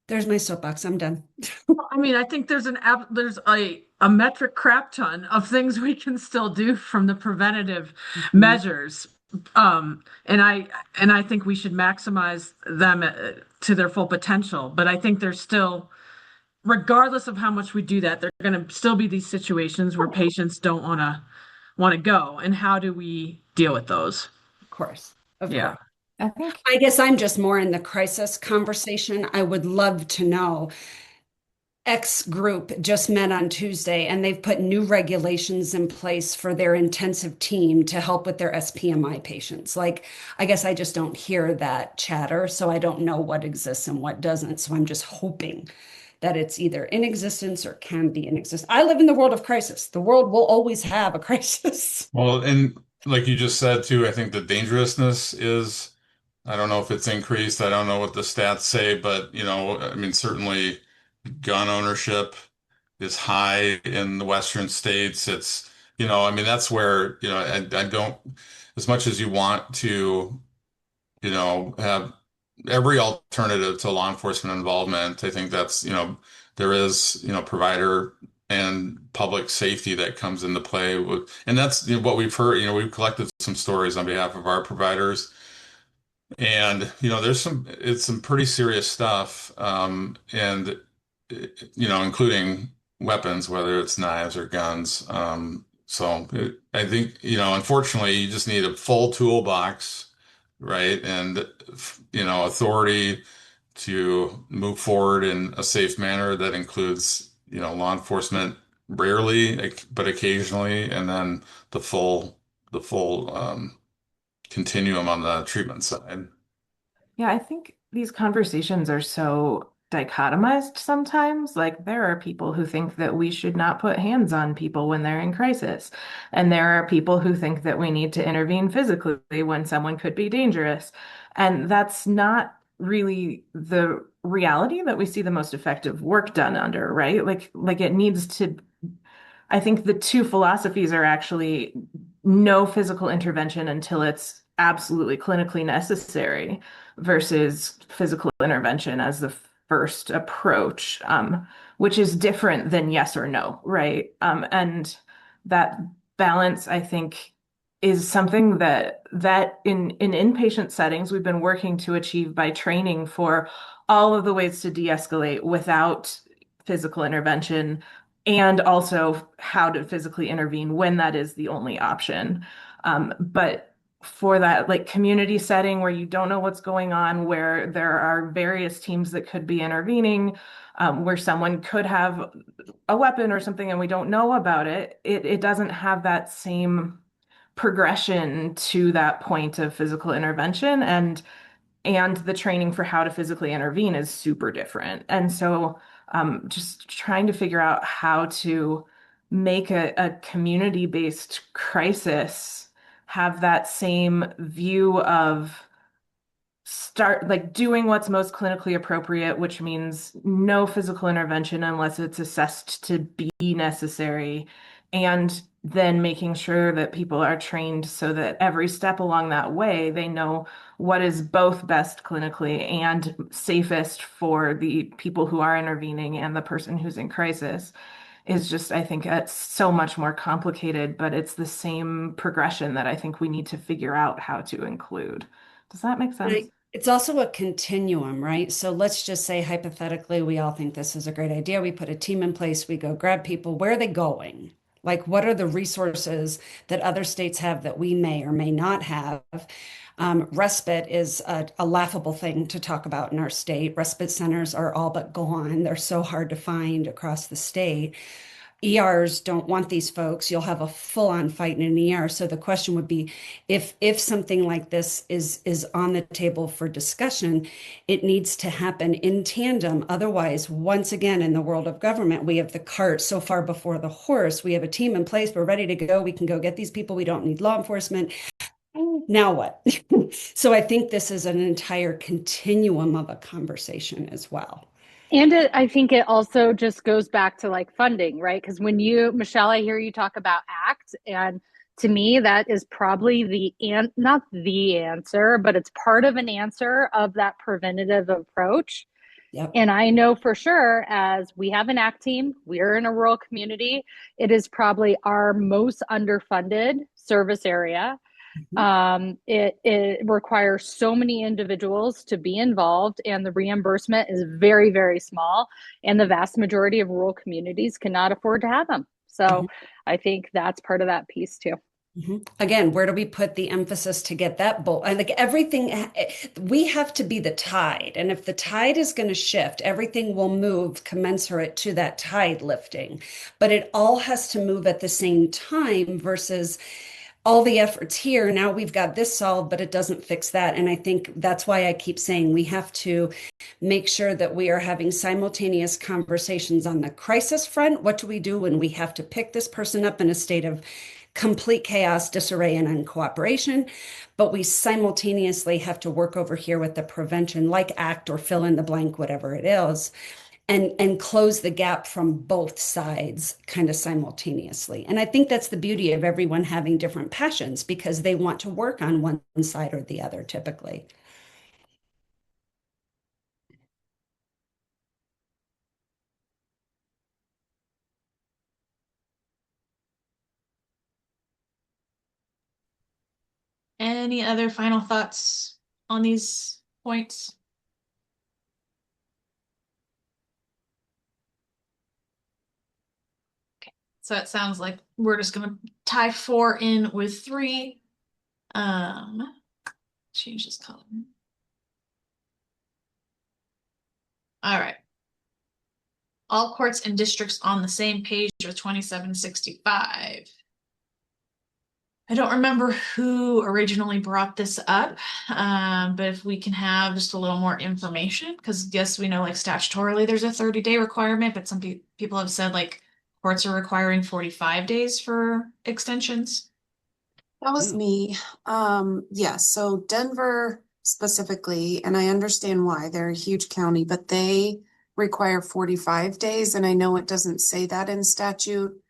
There's my soapbox. I'm done. I mean, I think there's a metric crap ton of things we can still do from the preventative measures. And I think we should maximize them to their full potential. But I think there's still, regardless of how much we do that, there are going to still be these situations where patients don't want to go. And how do we deal with those? Of course. Of Yeah. course. I guess I'm just more in the crisis conversation. I would love to know. X group just met on Tuesday and they've put new regulations in place for their intensive team to help with their SPMI patients. Like, I guess I just don't hear that chatter, so I don't know what exists and what doesn't. So I'm just hoping that it's either in existence or can be in existence. I live in the world of crisis. The world will always have a crisis. Well, and like you just said too, I think the dangerousness is, I don't know if it's increased. I don't know what the stats say, but I mean, certainly gun ownership is high in the Western states. I mean, that's where, I don't, as much as you want to, have every alternative to law enforcement involvement, I think that's, there is, provider and public safety that comes into play with, and that's what we've heard. We've collected some stories on behalf of our providers, and it's some pretty serious stuff, and including weapons, whether it's knives or guns. I think, unfortunately, you just need a full toolbox, right? And, authority to move forward in a safe manner that includes, law enforcement rarely, but occasionally, and then the full continuum on the treatment side. Yeah, I think these conversations are so dichotomized sometimes. Like, there are people who think that we should not put hands on people when they're in crisis. And there are people who think that we need to intervene physically when someone could be dangerous. And that's not really the reality that we see the most effective work done under, right? Like it needs to, I think the two philosophies are actually no physical intervention until it's absolutely clinically necessary versus physical intervention as the first approach, which is different than yes or no, right? And that balance, I think, is something that in inpatient settings we've been working to achieve by training for all of the ways to de-escalate without physical intervention, and also how to physically intervene when that is the only option. But for that like community setting where you don't know what's going on, where there are various teams that could be intervening, where someone could have a weapon or something and we don't know about it, it doesn't have that same progression to that point of physical intervention, and the training for how to physically intervene is super different. And so just trying to figure out how to make a community-based crisis have that same view of start like doing what's most clinically appropriate, which means no physical intervention unless it's assessed to be necessary, and then making sure that people are trained so that every step along that way, they know what is both best clinically and safest for the people who are intervening and the person who's in crisis is just, I think it's so much more complicated, but it's the same progression that I think we need to figure out how to include. Does that make sense? It's also a continuum, right? So let's just say hypothetically, we all think this is a great idea. We put a team in place, we go grab people. Where are they going? Like, what are the resources that other states have that we may or may not have? Respite is a laughable thing to talk about in our state. Respite centers are all but gone. They're so hard to find across the state. ERs don't want these folks. You'll have a full-on fight in an ER. So the question would be, if something like this is on the table for discussion, it needs to happen in tandem. Otherwise, once again, in the world of government, we have the cart so far before the horse. We have a team in place. We're ready to go. We can go get these people. We don't need law enforcement. Now what? So I think this is an entire continuum of a conversation as well. And I think it also just goes back to like funding, right? Because when you, Michelle, I hear you talk about ACT, and to me, that is probably not the answer, but it's part of an answer of that preventative approach. Yep. And I know for sure, as we have an ACT team, we're in a rural community, it is probably our most underfunded service area. It requires so many individuals to be involved, and the reimbursement is very, very small, and the vast majority of rural communities cannot afford to have them. So I think that's part of that piece too. Again, where do we put the emphasis to get that bowl? And like everything, we have to be the tide. And if the tide is going to shift, everything will move commensurate to that tide lifting. But it all has to move at the same time versus all the efforts here. Now we've got this solved, but it doesn't fix that. And I think that's why I keep saying we have to make sure that we are having simultaneous conversations on the crisis front. What do we do when we have to pick this person up in a state of complete chaos, disarray, and uncooperation? But we simultaneously have to work over here with the prevention, like ACT or fill in the blank, whatever it is, and close the gap from both sides kind of simultaneously. And I think that's the beauty of everyone having different passions, because they want to work on one side or the other typically. Any other final thoughts on these points? Okay, so it sounds like we're just gonna tie 4 in with 3. Change this color. All right. All courts and districts on the same page with 2765. I don't remember who originally brought this up, but if we can have just a little more information, because yes, we know like statutorily there's a 30-day requirement, but some people have said like courts are requiring 45 days for extensions. That was me. Yes, so Denver specifically, and I understand why, they're a huge county, but they require 45 days, and I know it doesn't say that in statute.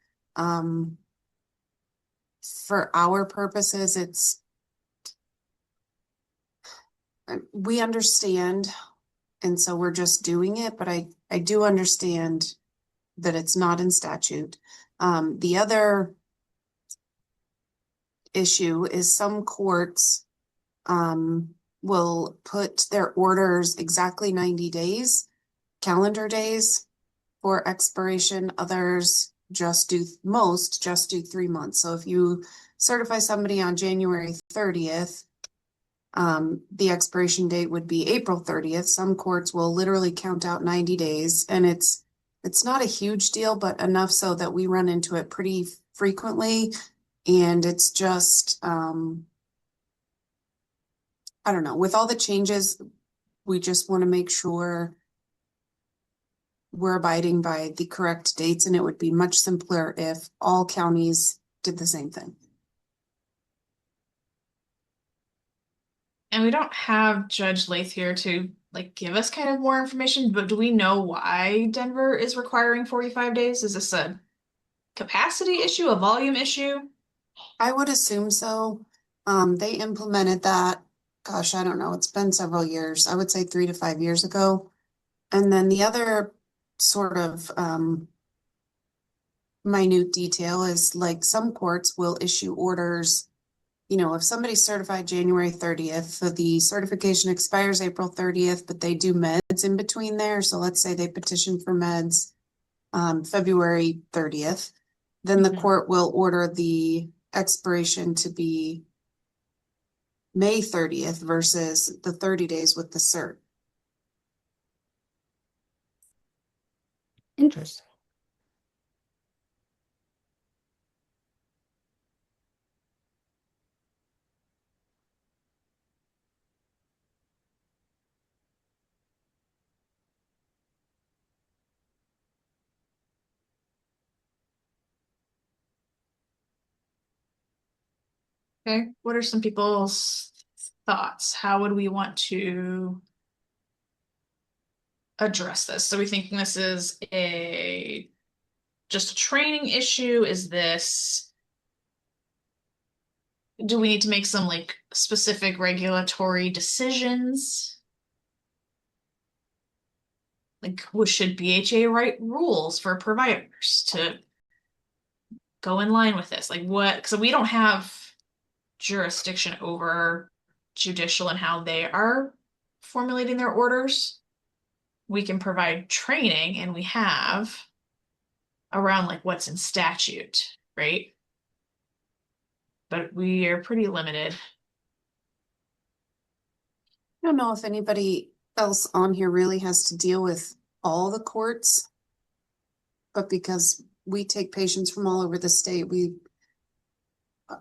For our purposes, we understand, and so we're just doing it, but I do understand that it's not in statute. The other issue is some courts will put their orders exactly 90 days, calendar days for expiration. Others just do 3 months. So if you certify somebody on January 30th, the expiration date would be April 30th. Some courts will literally count out 90 days, and it's not a huge deal, but enough so that we run into it pretty frequently. And it's just, I don't know, with all the changes, we just want to make sure we're abiding by the correct dates, and it would be much simpler if all counties did the same thing. And we don't have Judge Lath here to like give us kind of more information, but do we know why Denver is requiring 45 days? Is this a capacity issue, a volume issue? I would assume so. They implemented that, gosh, I don't know, it's been several years. I would say 3 to 5 years ago. And then the other sort of minute detail is like some courts will issue orders. If somebody's certified January 30th, so the certification expires April 30th, but they do meds in between there. So let's say they petition for meds February 30th, then the court will order the expiration to be May 30th versus the 30 days with the cert. Interesting. Okay, what are some people's thoughts? How would we want to address this? So we thinking this is just a training issue? Do we need to make some like specific regulatory decisions? Like, should BHA write rules for providers to go in line with this? Like what? So we don't have jurisdiction over judicial and how they are formulating their orders. We can provide training, and we have around like what's in statute, right? But we are pretty limited. I don't know if anybody else on here really has to deal with all the courts, but because we take patients from all over the state,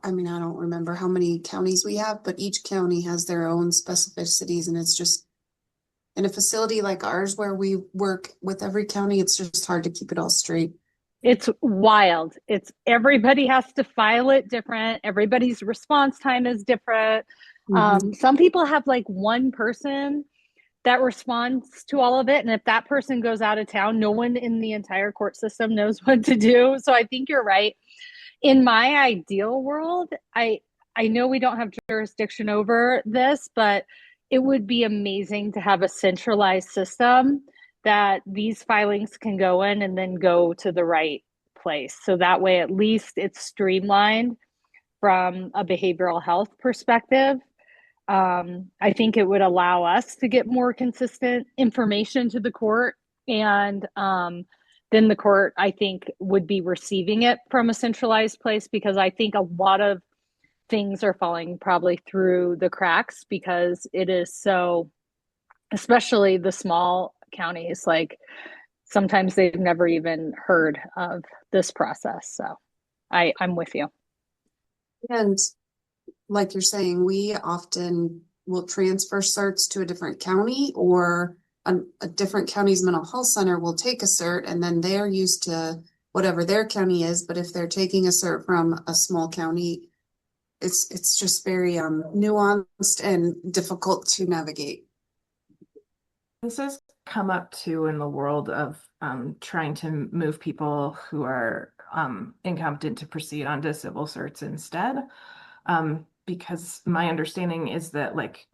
I don't remember how many counties we have, but each county has their own specificities, and it's just in a facility like ours where we work with every county, it's just hard to keep it all straight. It's wild. Everybody has to file it different. Everybody's response time is different. Some people have like one person that responds to all of it. And if that person goes out of town, no one in the entire court system knows what to do. So I think you're right. In my ideal world, I know we don't have jurisdiction over this, but it would be amazing to have a centralized system that these filings can go in and then go to the right place. So that way, at least it's streamlined from a behavioral health perspective. I think it would allow us to get more consistent information to the court. And then the court, I think, would be receiving it from a centralized place, because I think a lot of things are falling probably through the cracks because it is so, especially the small counties, like sometimes they've never even heard of this process. So I'm with you. And like you're saying, we often will transfer certs to a different county, or a different county's mental health center will take a cert and then they're used to whatever their county is. But if they're taking a cert from a small county, it's just very nuanced and difficult to navigate. This has come up too in the world of trying to move people who are incompetent to proceed onto civil certs instead. Because my understanding is that like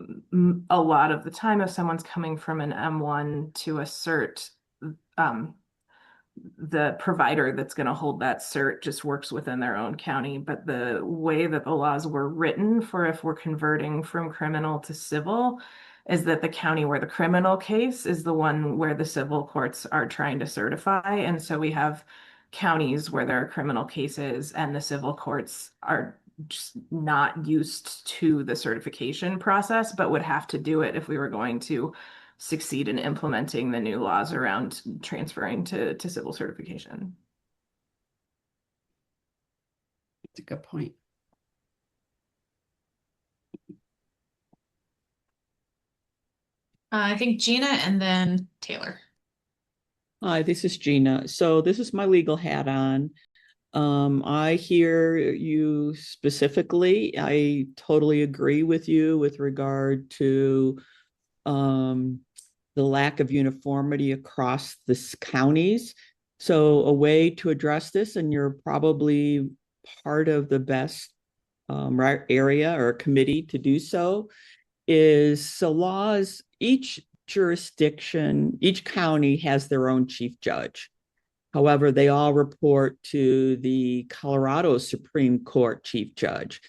a lot of the time, if someone's coming from an M1 to a cert, the provider that's going to hold that cert just works within their own county. But the way that the laws were written for if we're converting from criminal to civil is that the county where the criminal case is the one where the civil courts are trying to certify. And so we have counties where there are criminal cases and the civil courts are just not used to the certification process, but would have to do it if we were going to succeed in implementing the new laws around transferring to civil certification. That's a good point. I think Gina and then Taylor. Hi, this is Gina. So this is my legal hat on. I hear you specifically. I totally agree with you with regard to the lack of uniformity across the counties. So a way to address this, and you're probably part of the best area or committee to do so, is so laws, each jurisdiction, each county has their own chief judge. However, they all report to the Colorado Supreme Court chief judge.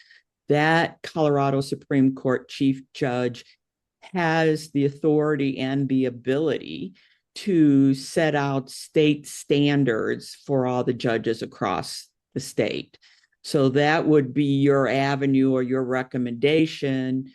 That Colorado Supreme Court chief judge has the authority and the ability to set out state standards for all the judges across the state. So that would be your avenue or your recommendation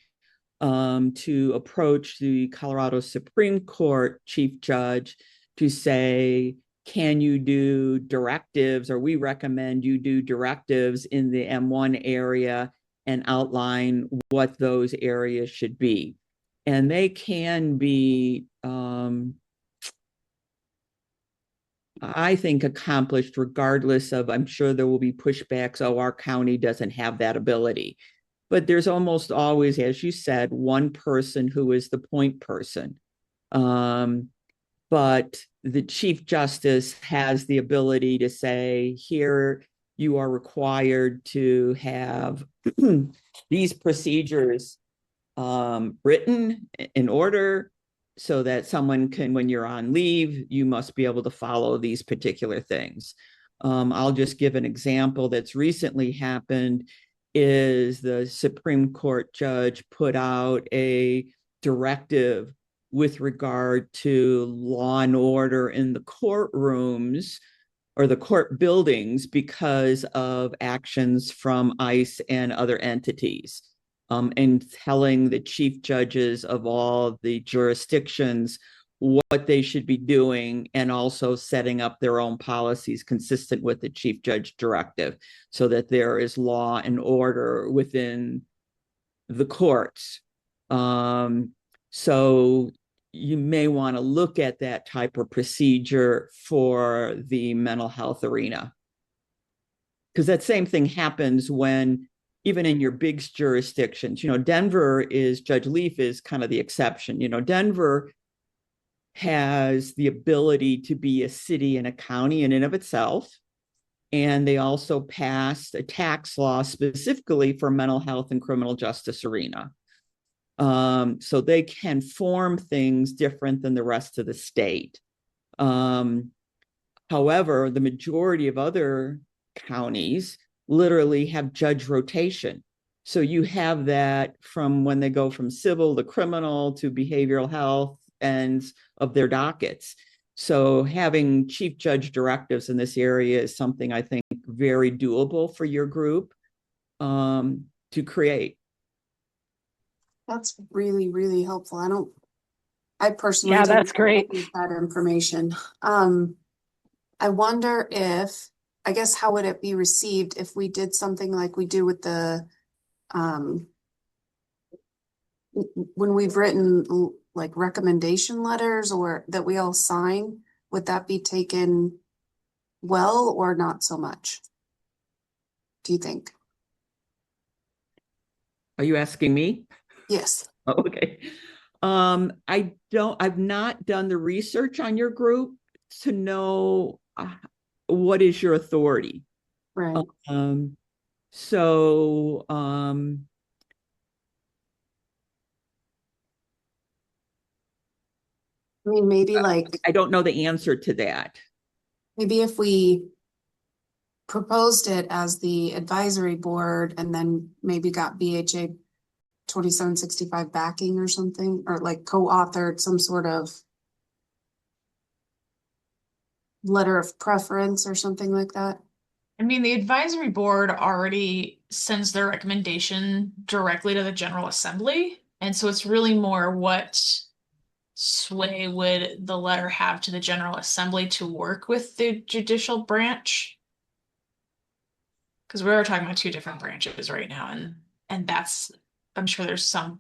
to approach the Colorado Supreme Court chief judge to say, can you do directives, or we recommend you do directives in the M1 area and outline what those areas should be. And they can be, I think, accomplished regardless of, I'm sure there will be pushbacks, oh, our county doesn't have that ability. But there's almost always, as you said, one person who is the point person. But the chief justice has the ability to say, here, you are required to have these procedures written in order so that someone can, when you're on leave, you must be able to follow these particular things. I'll just give an example that's recently happened. Is the Supreme Court judge put out a directive with regard to law and order in the courtrooms or the court buildings because of actions from ICE and other entities, and telling the chief judges of all the jurisdictions what they should be doing, and also setting up their own policies consistent with the chief judge directive so that there is law and order within the courts. So you may want to look at that type of procedure for the mental health arena. Because that same thing happens when, even in your big jurisdictions, Denver is, Judge Leaf is kind of the exception. Denver has the ability to be a city and a county in and of itself. And they also passed a tax law specifically for mental health and criminal justice arena. So they can form things different than the rest of the state. However, the majority of other counties literally have judge rotation. So you have that from when they go from civil to criminal to behavioral health ends of their dockets. So having chief judge directives in this area is something I think very doable for your group to create. That's really, really helpful. I personally Yeah, that's great. Need that information. I wonder if, I guess, how would it be received if we did something like we do with the, when we've written like recommendation letters or that we all sign, would that be taken well or not so much? Do you think? Are you asking me? Yes. Oh, okay. I've not done the research on your group to know what is your authority. Right. I mean, maybe like, I don't know the answer to that. Maybe if we proposed it as the advisory board and then maybe got BHA 2765 backing or something, or like co-authored some sort of letter of preference or something like that. I mean, the advisory board already sends their recommendation directly to the General Assembly. And so it's really more what sway would the letter have to the General Assembly to work with the judicial branch? Because we're talking about two different branches right now, and that's, I'm sure there's some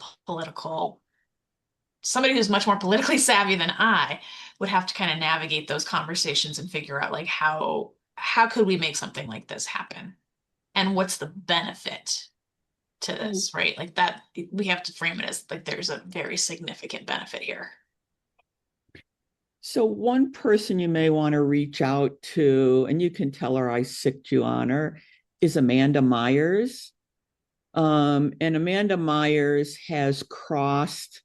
somebody who's much more politically savvy than I would have to kind of navigate those conversations and figure out like how could we make something like this happen? And what's the benefit to this, right? Like that, we have to frame it as like there's a very significant benefit here. So one person you may want to reach out to, and you can tell her I sicked you on her, is Amanda Myers. And Amanda Myers has crossed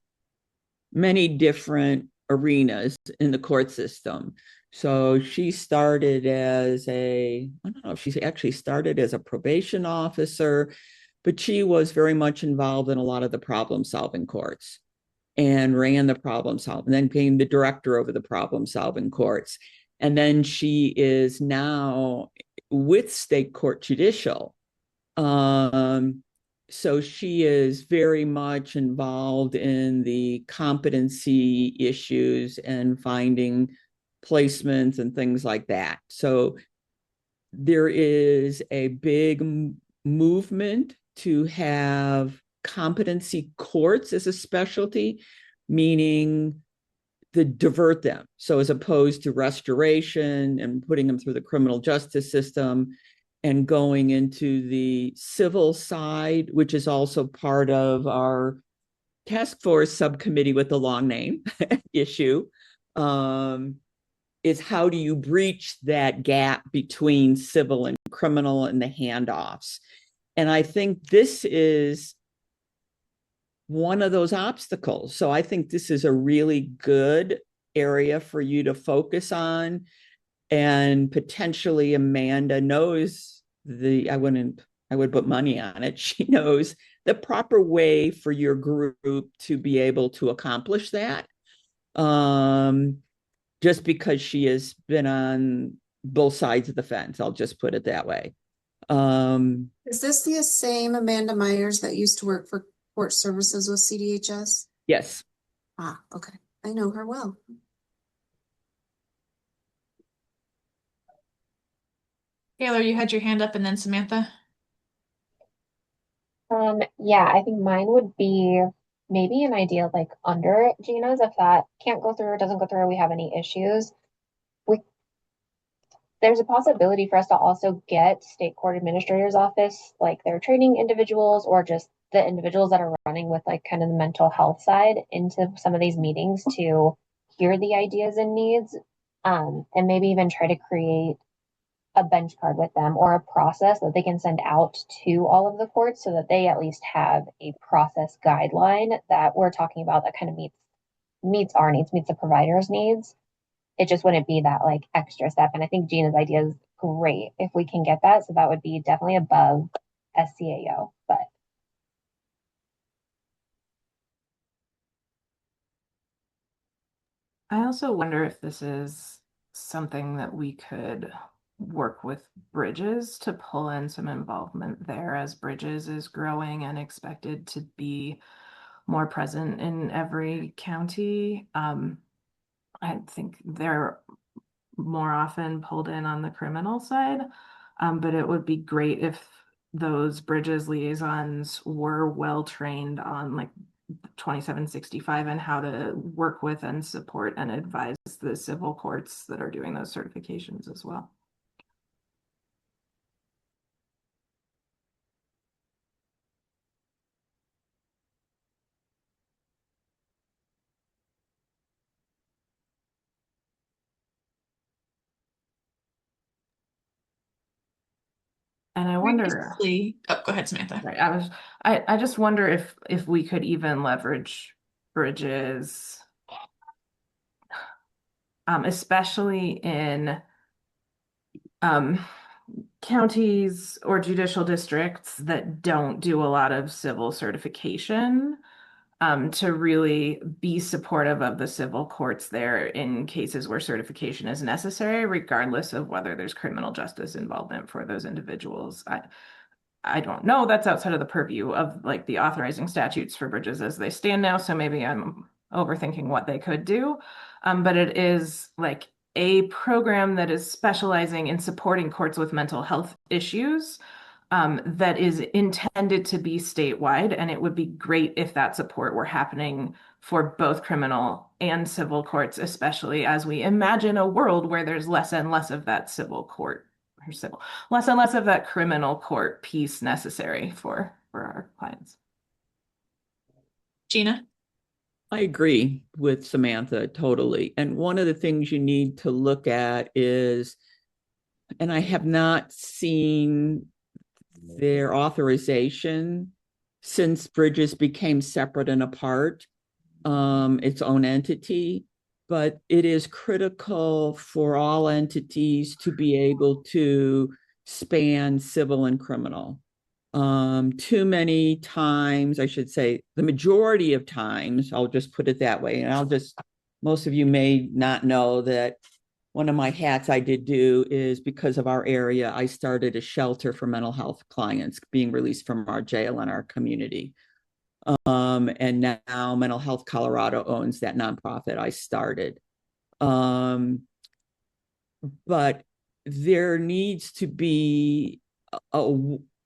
many different arenas in the court system. So she started as I don't know if she actually started as a probation officer, but she was very much involved in a lot of the problem solving courts and ran the problem solving, and then became the director over the problem solving courts. And then she is now with state court judicial. So she is very much involved in the competency issues and finding placements and things like that. So there is a big movement to have competency courts as a specialty, meaning to divert them. So as opposed to restoration and putting them through the criminal justice system and going into the civil side, which is also part of our task force subcommittee with the long name issue, is how do you breach that gap between civil and criminal and the handoffs? And I think this is one of those obstacles. So I think this is a really good area for you to focus on. And potentially Amanda knows I would put money on it. She knows the proper way for your group to be able to accomplish that. Just because she has been on both sides of the fence, I'll just put it that way. Is this the same Amanda Myers that used to work for court services with CDHS? Yes. Ah, okay. I know her well. Taylor, you had your hand up and then Samantha. Yeah, I think mine would be maybe an idea like under Gina's, if that can't go through or doesn't go through, or we have any issues. There's a possibility for us to also get state court administrator's office, like their training individuals or just the individuals that are running with like kind of the mental health side into some of these meetings to hear the ideas and needs, and maybe even try to create a bench card with them or a process that they can send out to all of the courts so that they at least have a process guideline that we're talking about that kind of meets our needs, meets the provider's needs. It just wouldn't be that like extra step. And I think Gina's idea is great if we can get that. So that would be definitely above SCAO. But I also wonder if this is something that we could work with Bridges to pull in some involvement there, as Bridges is growing and expected to be more present in every county. I think they're more often pulled in on the criminal side, but it would be great if those Bridges liaisons were well trained on like 2765 and how to work with and support and advise the civil courts that are doing those certifications as well. And I wonder, Oh, go ahead, Samantha. right, I just wonder if we could even leverage Bridges, especially in counties or judicial districts that don't do a lot of civil certification, to really be supportive of the civil courts there in cases where certification is necessary, regardless of whether there's criminal justice involvement for those individuals. I don't know. That's outside of the purview of like the authorizing statutes for Bridges as they stand now. So maybe I'm overthinking what they could do. But it is like a program that is specializing in supporting courts with mental health issues, that is intended to be statewide. And it would be great if that support were happening for both criminal and civil courts, especially as we imagine a world where there's less and less of that civil court or civil, less and less of that criminal court piece necessary for our clients. Gina? I agree with Samantha totally. And one of the things you need to look at is, and I have not seen their authorization since Bridges became separate and apart, its own entity, but it is critical for all entities to be able to span civil and criminal. Too many times, I should say, the majority of times, I'll just put it that way, and most of you may not know that one of my hats I did do is, because of our area, I started a shelter for mental health clients being released from our jail in our community. And now Mental Health Colorado owns that nonprofit I started. But there needs to be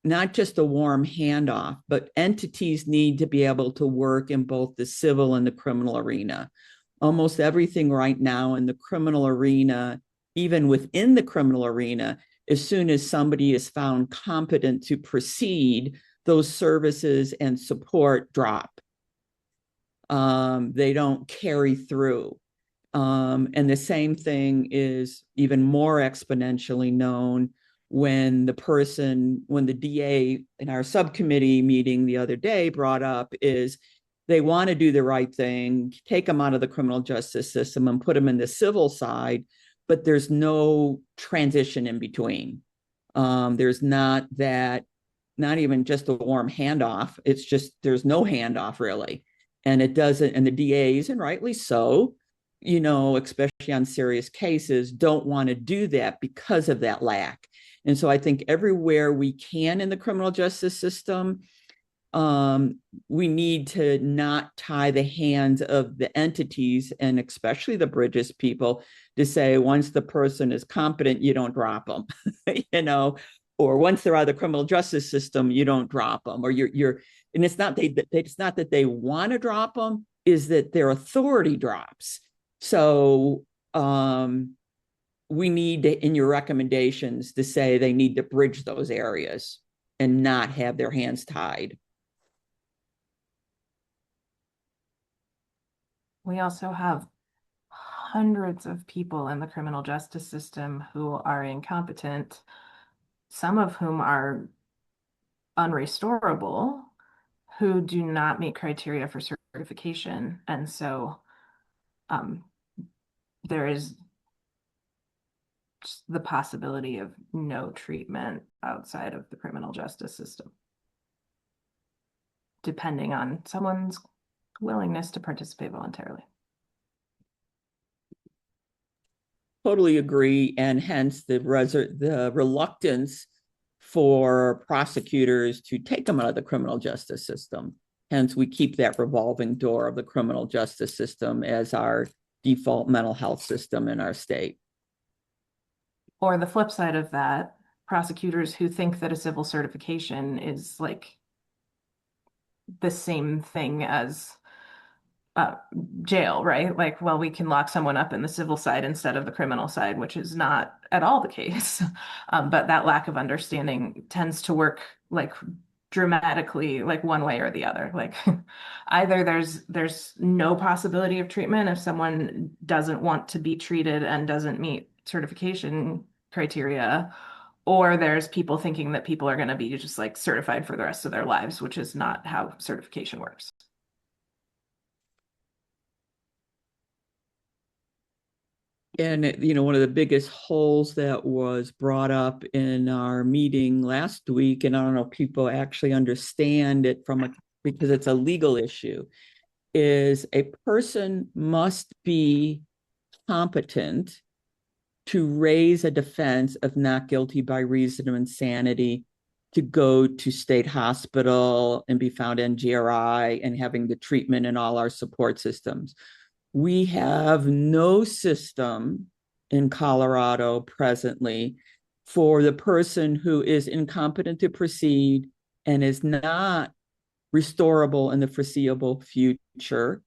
not just a warm handoff, but entities need to be able to work in both the civil and the criminal arena. Almost everything right now in the criminal arena, even within the criminal arena, as soon as somebody is found competent to proceed, those services and support drop. They don't carry through. And the same thing is even more exponentially known when the DA in our subcommittee meeting the other day brought up is they want to do the right thing, take them out of the criminal justice system and put them in the civil side, but there's no transition in between. There's not even just a warm handoff. It's just, there's no handoff really. And it doesn't, and the DAs, and rightly so, especially on serious cases, don't want to do that because of that lack. And so I think everywhere we can in the criminal justice system, we need to not tie the hands of the entities, and especially the Bridges people, to say once the person is competent, you don't drop them, or once they're out of the criminal justice system, you don't drop them, or and it's not it's not that they want to drop them, is that their authority drops. So we need to, in your recommendations, to say they need to bridge those areas and not have their hands tied. We also have hundreds of people in the criminal justice system who are incompetent, some of whom are unrestorable, who do not meet criteria for certification. And so there is the possibility of no treatment outside of the criminal justice system, depending on someone's willingness to participate voluntarily. Totally agree, and hence the reluctance for prosecutors to take them out of the criminal justice system. Hence, we keep that revolving door of the criminal justice system as our default mental health system in our state. Or the flip side of that, prosecutors who think that a civil certification is like the same thing as jail, right? Like, well, we can lock someone up in the civil side instead of the criminal side, which is not at all the case. But that lack of understanding tends to work like dramatically, like one way or the other. Like either there's no possibility of treatment if someone doesn't want to be treated and doesn't meet certification criteria, or there's people thinking that people are going to be just like certified for the rest of their lives, which is not how certification works. And, one of the biggest holes that was brought up in our meeting last week, and I don't know if people actually understand it because it's a legal issue, is a person must be competent to raise a defense of not guilty by reason of insanity, to go to state hospital and be found NGRI and having the treatment in all our support systems. We have no system in Colorado presently for the person who is incompetent to proceed and is not restorable in the foreseeable future.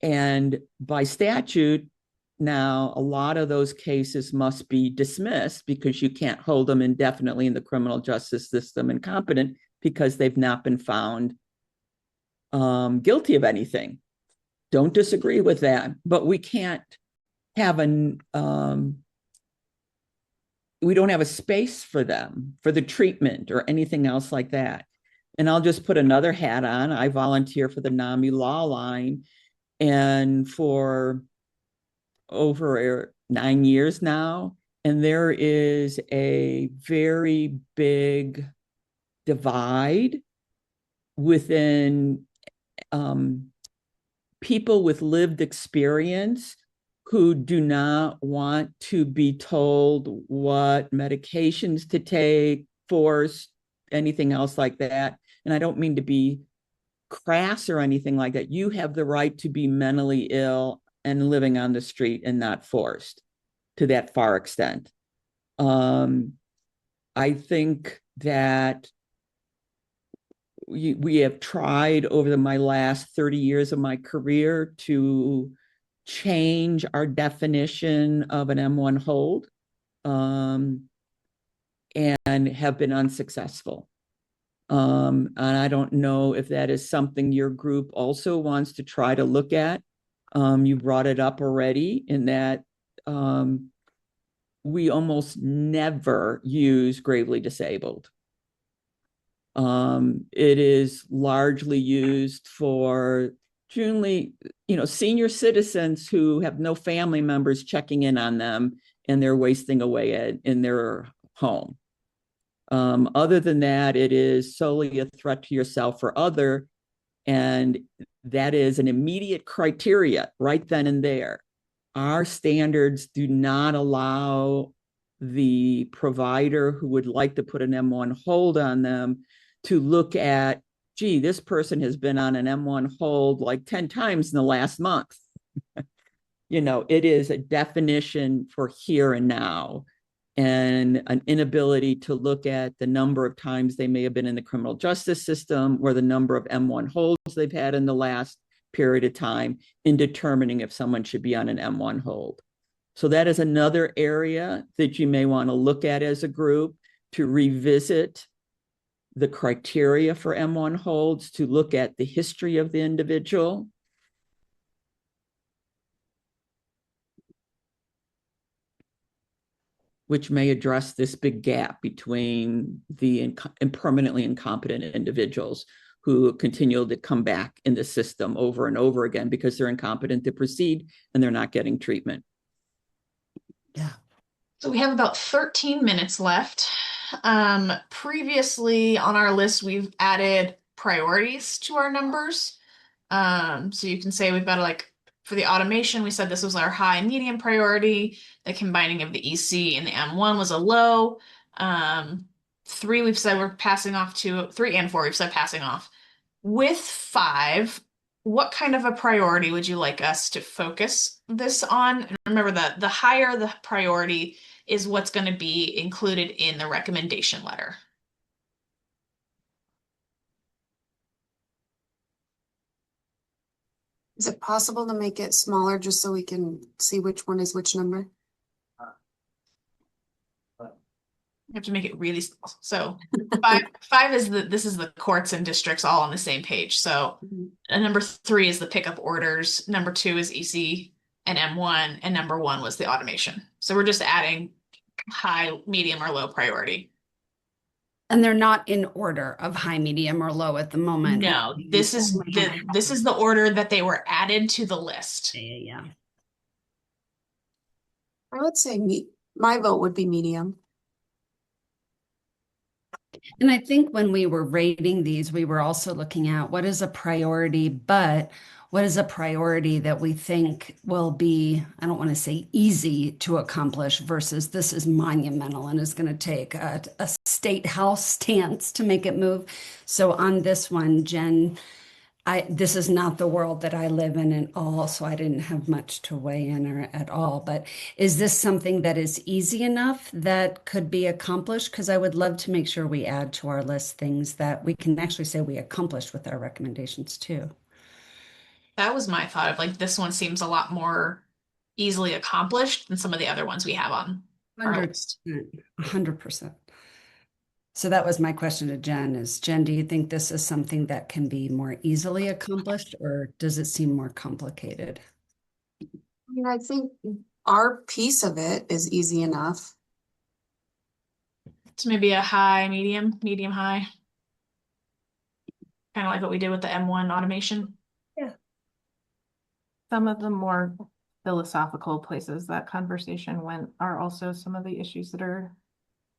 And by statute, now a lot of those cases must be dismissed because you can't hold them indefinitely in the criminal justice system incompetent because they've not been found guilty of anything. don't disagree with that, but we can't have we don't have a space for them for the treatment or anything else like that. And I'll just put another hat on. I volunteer for the NAMI Law Line, and for over 9 years now, and there is a very big divide within people with lived experience who do not want to be told what medications to take, forced, anything else like that. And I don't mean to be crass or anything like that. You have the right to be mentally ill and living on the street and not forced to that far extent. I think that we have tried over my last 30 years of my career to change our definition of an M1 hold, and have been unsuccessful. And I don't know if that is something your group also wants to try to look at. You brought it up already in that we almost never use gravely disabled. It is largely used for generally, senior citizens who have no family members checking in on them and they're wasting away in their home. Other than that, it is solely a threat to yourself or other, and that is an immediate criteria right then and there. Our standards do not allow the provider who would like to put an M1 hold on them to look at, gee, this person has been on an M1 hold like 10 times in the last month. It is a definition for here and now, and an inability to look at the number of times they may have been in the criminal justice system or the number of M1 holds they've had in the last period of time in determining if someone should be on an M1 hold. So that is another area that you may want to look at as a group, to revisit the criteria for M1 holds, to look at the history of the individual. Which may address this big gap between the permanently incompetent individuals who continue to come back in the system over and over again because they're incompetent to proceed and they're not getting treatment. Yeah. So we have about 13 minutes left. Previously on our list, we've added priorities to our numbers. So you can say we've got for the automation, we said this was our high and medium priority. The combining of the EC and the M1 was a low. 3, we've said we're passing off to 3 and 4, we've said passing off. With 5, what kind of a priority would you like us to focus this on? And remember that the higher the priority is what's going to be included in the recommendation letter. Is it possible to make it smaller just so we can see which one is which number? You have to make it really small. So 5 is this is the courts and districts all on the same page. So number 3 is the pickup orders. Number 2 is EC and M1, and number 1 was the automation. So we're just adding high, medium, or low priority. And they're not in order of high, medium, or low at the moment. No, this is the order that they were added to the list. Yeah. I would say my vote would be medium. And I think when we were rating these, we were also looking at what is a priority, but what is a priority that we think will be, I don't want to say easy to accomplish, versus this is monumental and is going to take a state house stance to make it move. So on this one, Jen, this is not the world that I live in at all, so I didn't have much to weigh in at all. But is this something that is easy enough that could be accomplished? Because I would love to make sure we add to our list things that we can actually say we accomplished with our recommendations too. That was my thought of this one seems a lot more easily accomplished than some of the other ones we have on our list. 100%. So that was my question to Jen is, Jen, do you think this is something that can be more easily accomplished, or does it seem more complicated? I think our piece of it is easy enough. It's maybe a high, medium high. Kind of like what we did with the M1 automation. Yeah. Some of the more philosophical places that conversation went are also some of the issues that are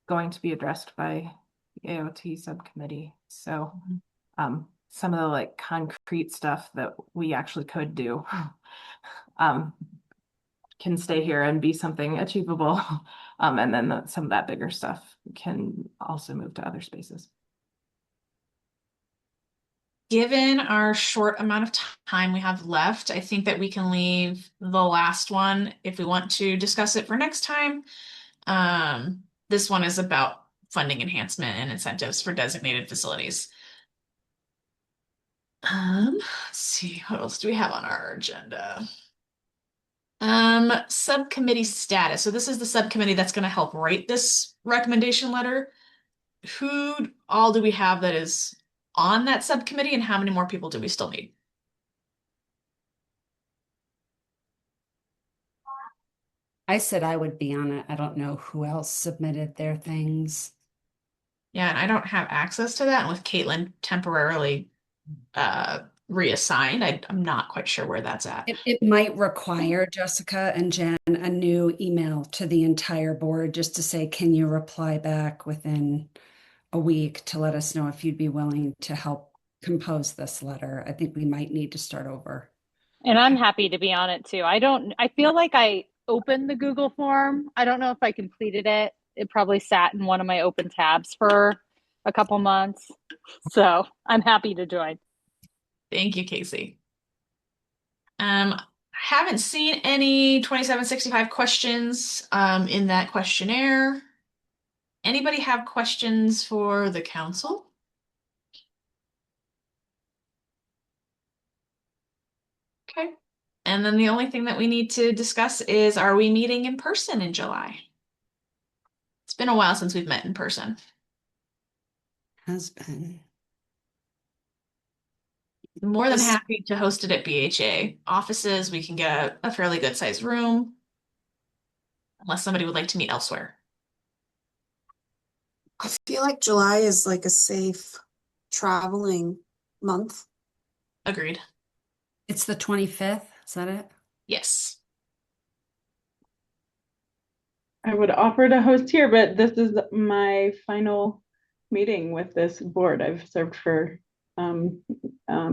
going to be addressed by the AOT subcommittee. So some of the like concrete stuff that we actually could do can stay here and be something achievable. And then some of that bigger stuff can also move to other spaces. Given our short amount of time we have left, I think that we can leave the last one if we want to discuss it for next time. This one is about funding enhancement and incentives for designated facilities. Let's see, what else do we have on our agenda? Subcommittee status. So this is the subcommittee that's going to help write this recommendation letter. Who all do we have that is on that subcommittee, and how many more people do we still need? I said I would be on it. I don't know who else submitted their things. Yeah, and I don't have access to that. And with Caitlin temporarily reassigned, I'm not quite sure where that's at. It might require Jessica and Jen a new email to the entire board just to say, can you reply back within a week to let us know if you'd be willing to help compose this letter? I think we might need to start over. And I'm happy to be on it too. I feel like I opened the Google form. I don't know if I completed it. It probably sat in one of my open tabs for a couple months. So I'm happy to join. Thank you, Casey. Haven't seen any 2765 questions in that questionnaire. Anybody have questions for the council? Okay. And then the only thing that we need to discuss is, are we meeting in person in July? It's been a while since we've met in person. Has been. More than happy to host it at BHA offices. We can get a fairly good sized room, unless somebody would like to meet elsewhere. I feel like July is like a safe traveling month. Agreed. It's the 25th. Is that it? Yes. I would offer to host here, but this is my final meeting with this board. I've served for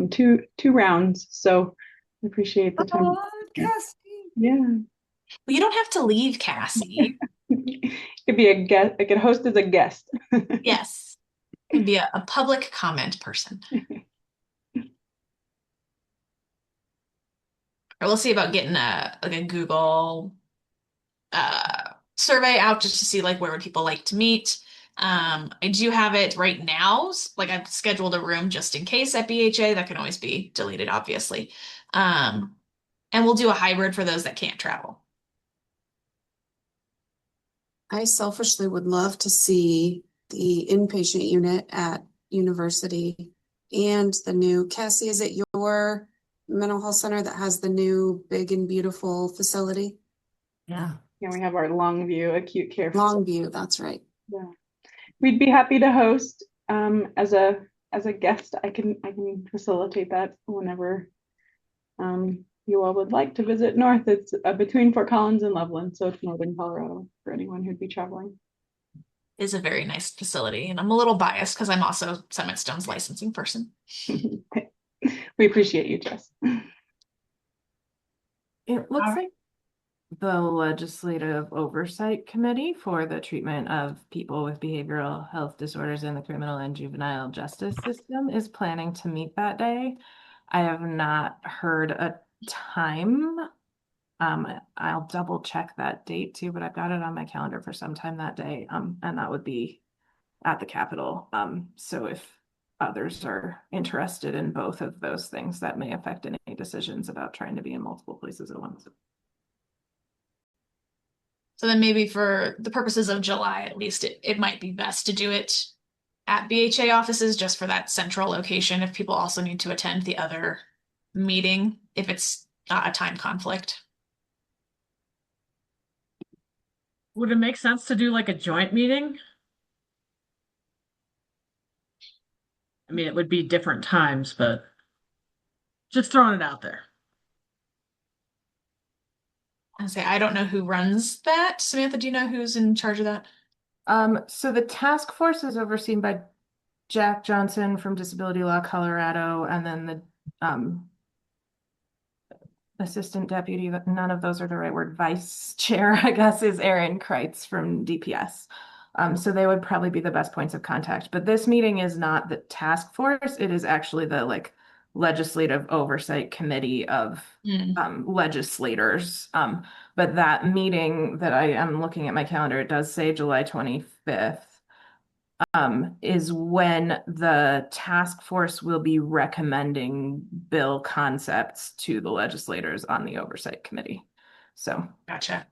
two rounds, so I appreciate the time. Cassie. Yeah. Well, you don't have to leave, Cassie. Could be a guest. I could host as a guest. Yes. Could be a public comment person. Or we'll see about getting a Google survey out just to see like where would people like to meet. I do have it right now. Like I've scheduled a room just in case at BHA. That can always be deleted, obviously. And we'll do a hybrid for those that can't travel. I selfishly would love to see the inpatient unit at university and the new, Cassie, is it your mental health center that has the new big and beautiful facility? Yeah. Yeah, we have our Longview acute care. Longview, that's right. Yeah. We'd be happy to host as a guest. I can facilitate that whenever you all would like to visit north. It's between Fort Collins and Loveland, so it's northern Colorado for anyone who'd be traveling. Is a very nice facility, and I'm a little biased because I'm also Summit Stone's licensing person. We appreciate you, Jess. It looks like the Legislative Oversight Committee for the Treatment of People with Behavioral Health Disorders in the Criminal and Juvenile Justice System is planning to meet that day. I have not heard a time. I'll double check that date too, but I've got it on my calendar for sometime that day. And that would be at the Capitol. So if others are interested in both of those things, that may affect any decisions about trying to be in multiple places at once. So then maybe for the purposes of July, at least it might be best to do it at BHA offices just for that central location if people also need to attend the other meeting, if it's not a time conflict. Would it make sense to do like a joint meeting? I mean, it would be different times, but just throwing it out there. I don't know who runs that. Samantha, do you know who's in charge of that? So the task force is overseen by Jack Johnson from Disability Law Colorado, and then the assistant deputy, none of those are the right word, vice chair, I guess, is Erin Kreitz from DPS. So they would probably be the best points of contact. But this meeting is not the task force. It is actually the like legislative oversight committee of legislators. But that meeting that I am looking at my calendar, it does say July 25th. Is when the task force will be recommending bill concepts to the legislators on the oversight committee. So Gotcha.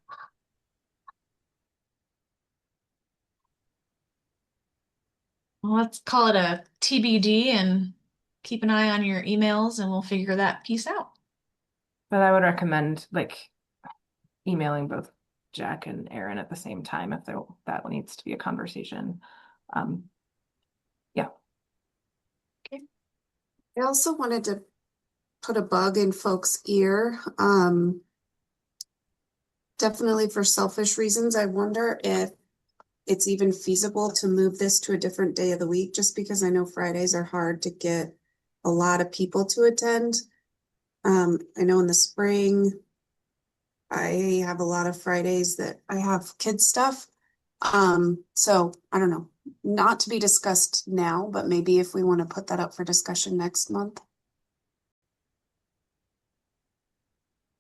Well, let's call it a TBD and keep an eye on your emails and we'll figure that piece out. but I would recommend like emailing both Jack and Erin at the same time if that needs to be a conversation. Yeah. Okay. I also wanted to put a bug in folks' ear. Definitely for selfish reasons, I wonder if it's even feasible to move this to a different day of the week, just because I know Fridays are hard to get a lot of people to attend. I know in the spring, I have a lot of Fridays that I have kids stuff. So I don't know, not to be discussed now, but maybe if we want to put that up for discussion next month.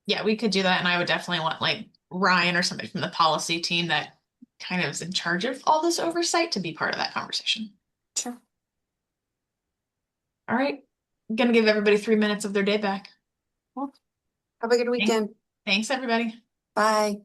Yeah, we could do that. And I would definitely want like Ryan or somebody from the policy team that kind of is in charge of all this oversight to be part of that conversation. Sure. All right. I'm gonna give everybody 3 minutes of their day back. Have a good weekend. Thanks, everybody. Bye.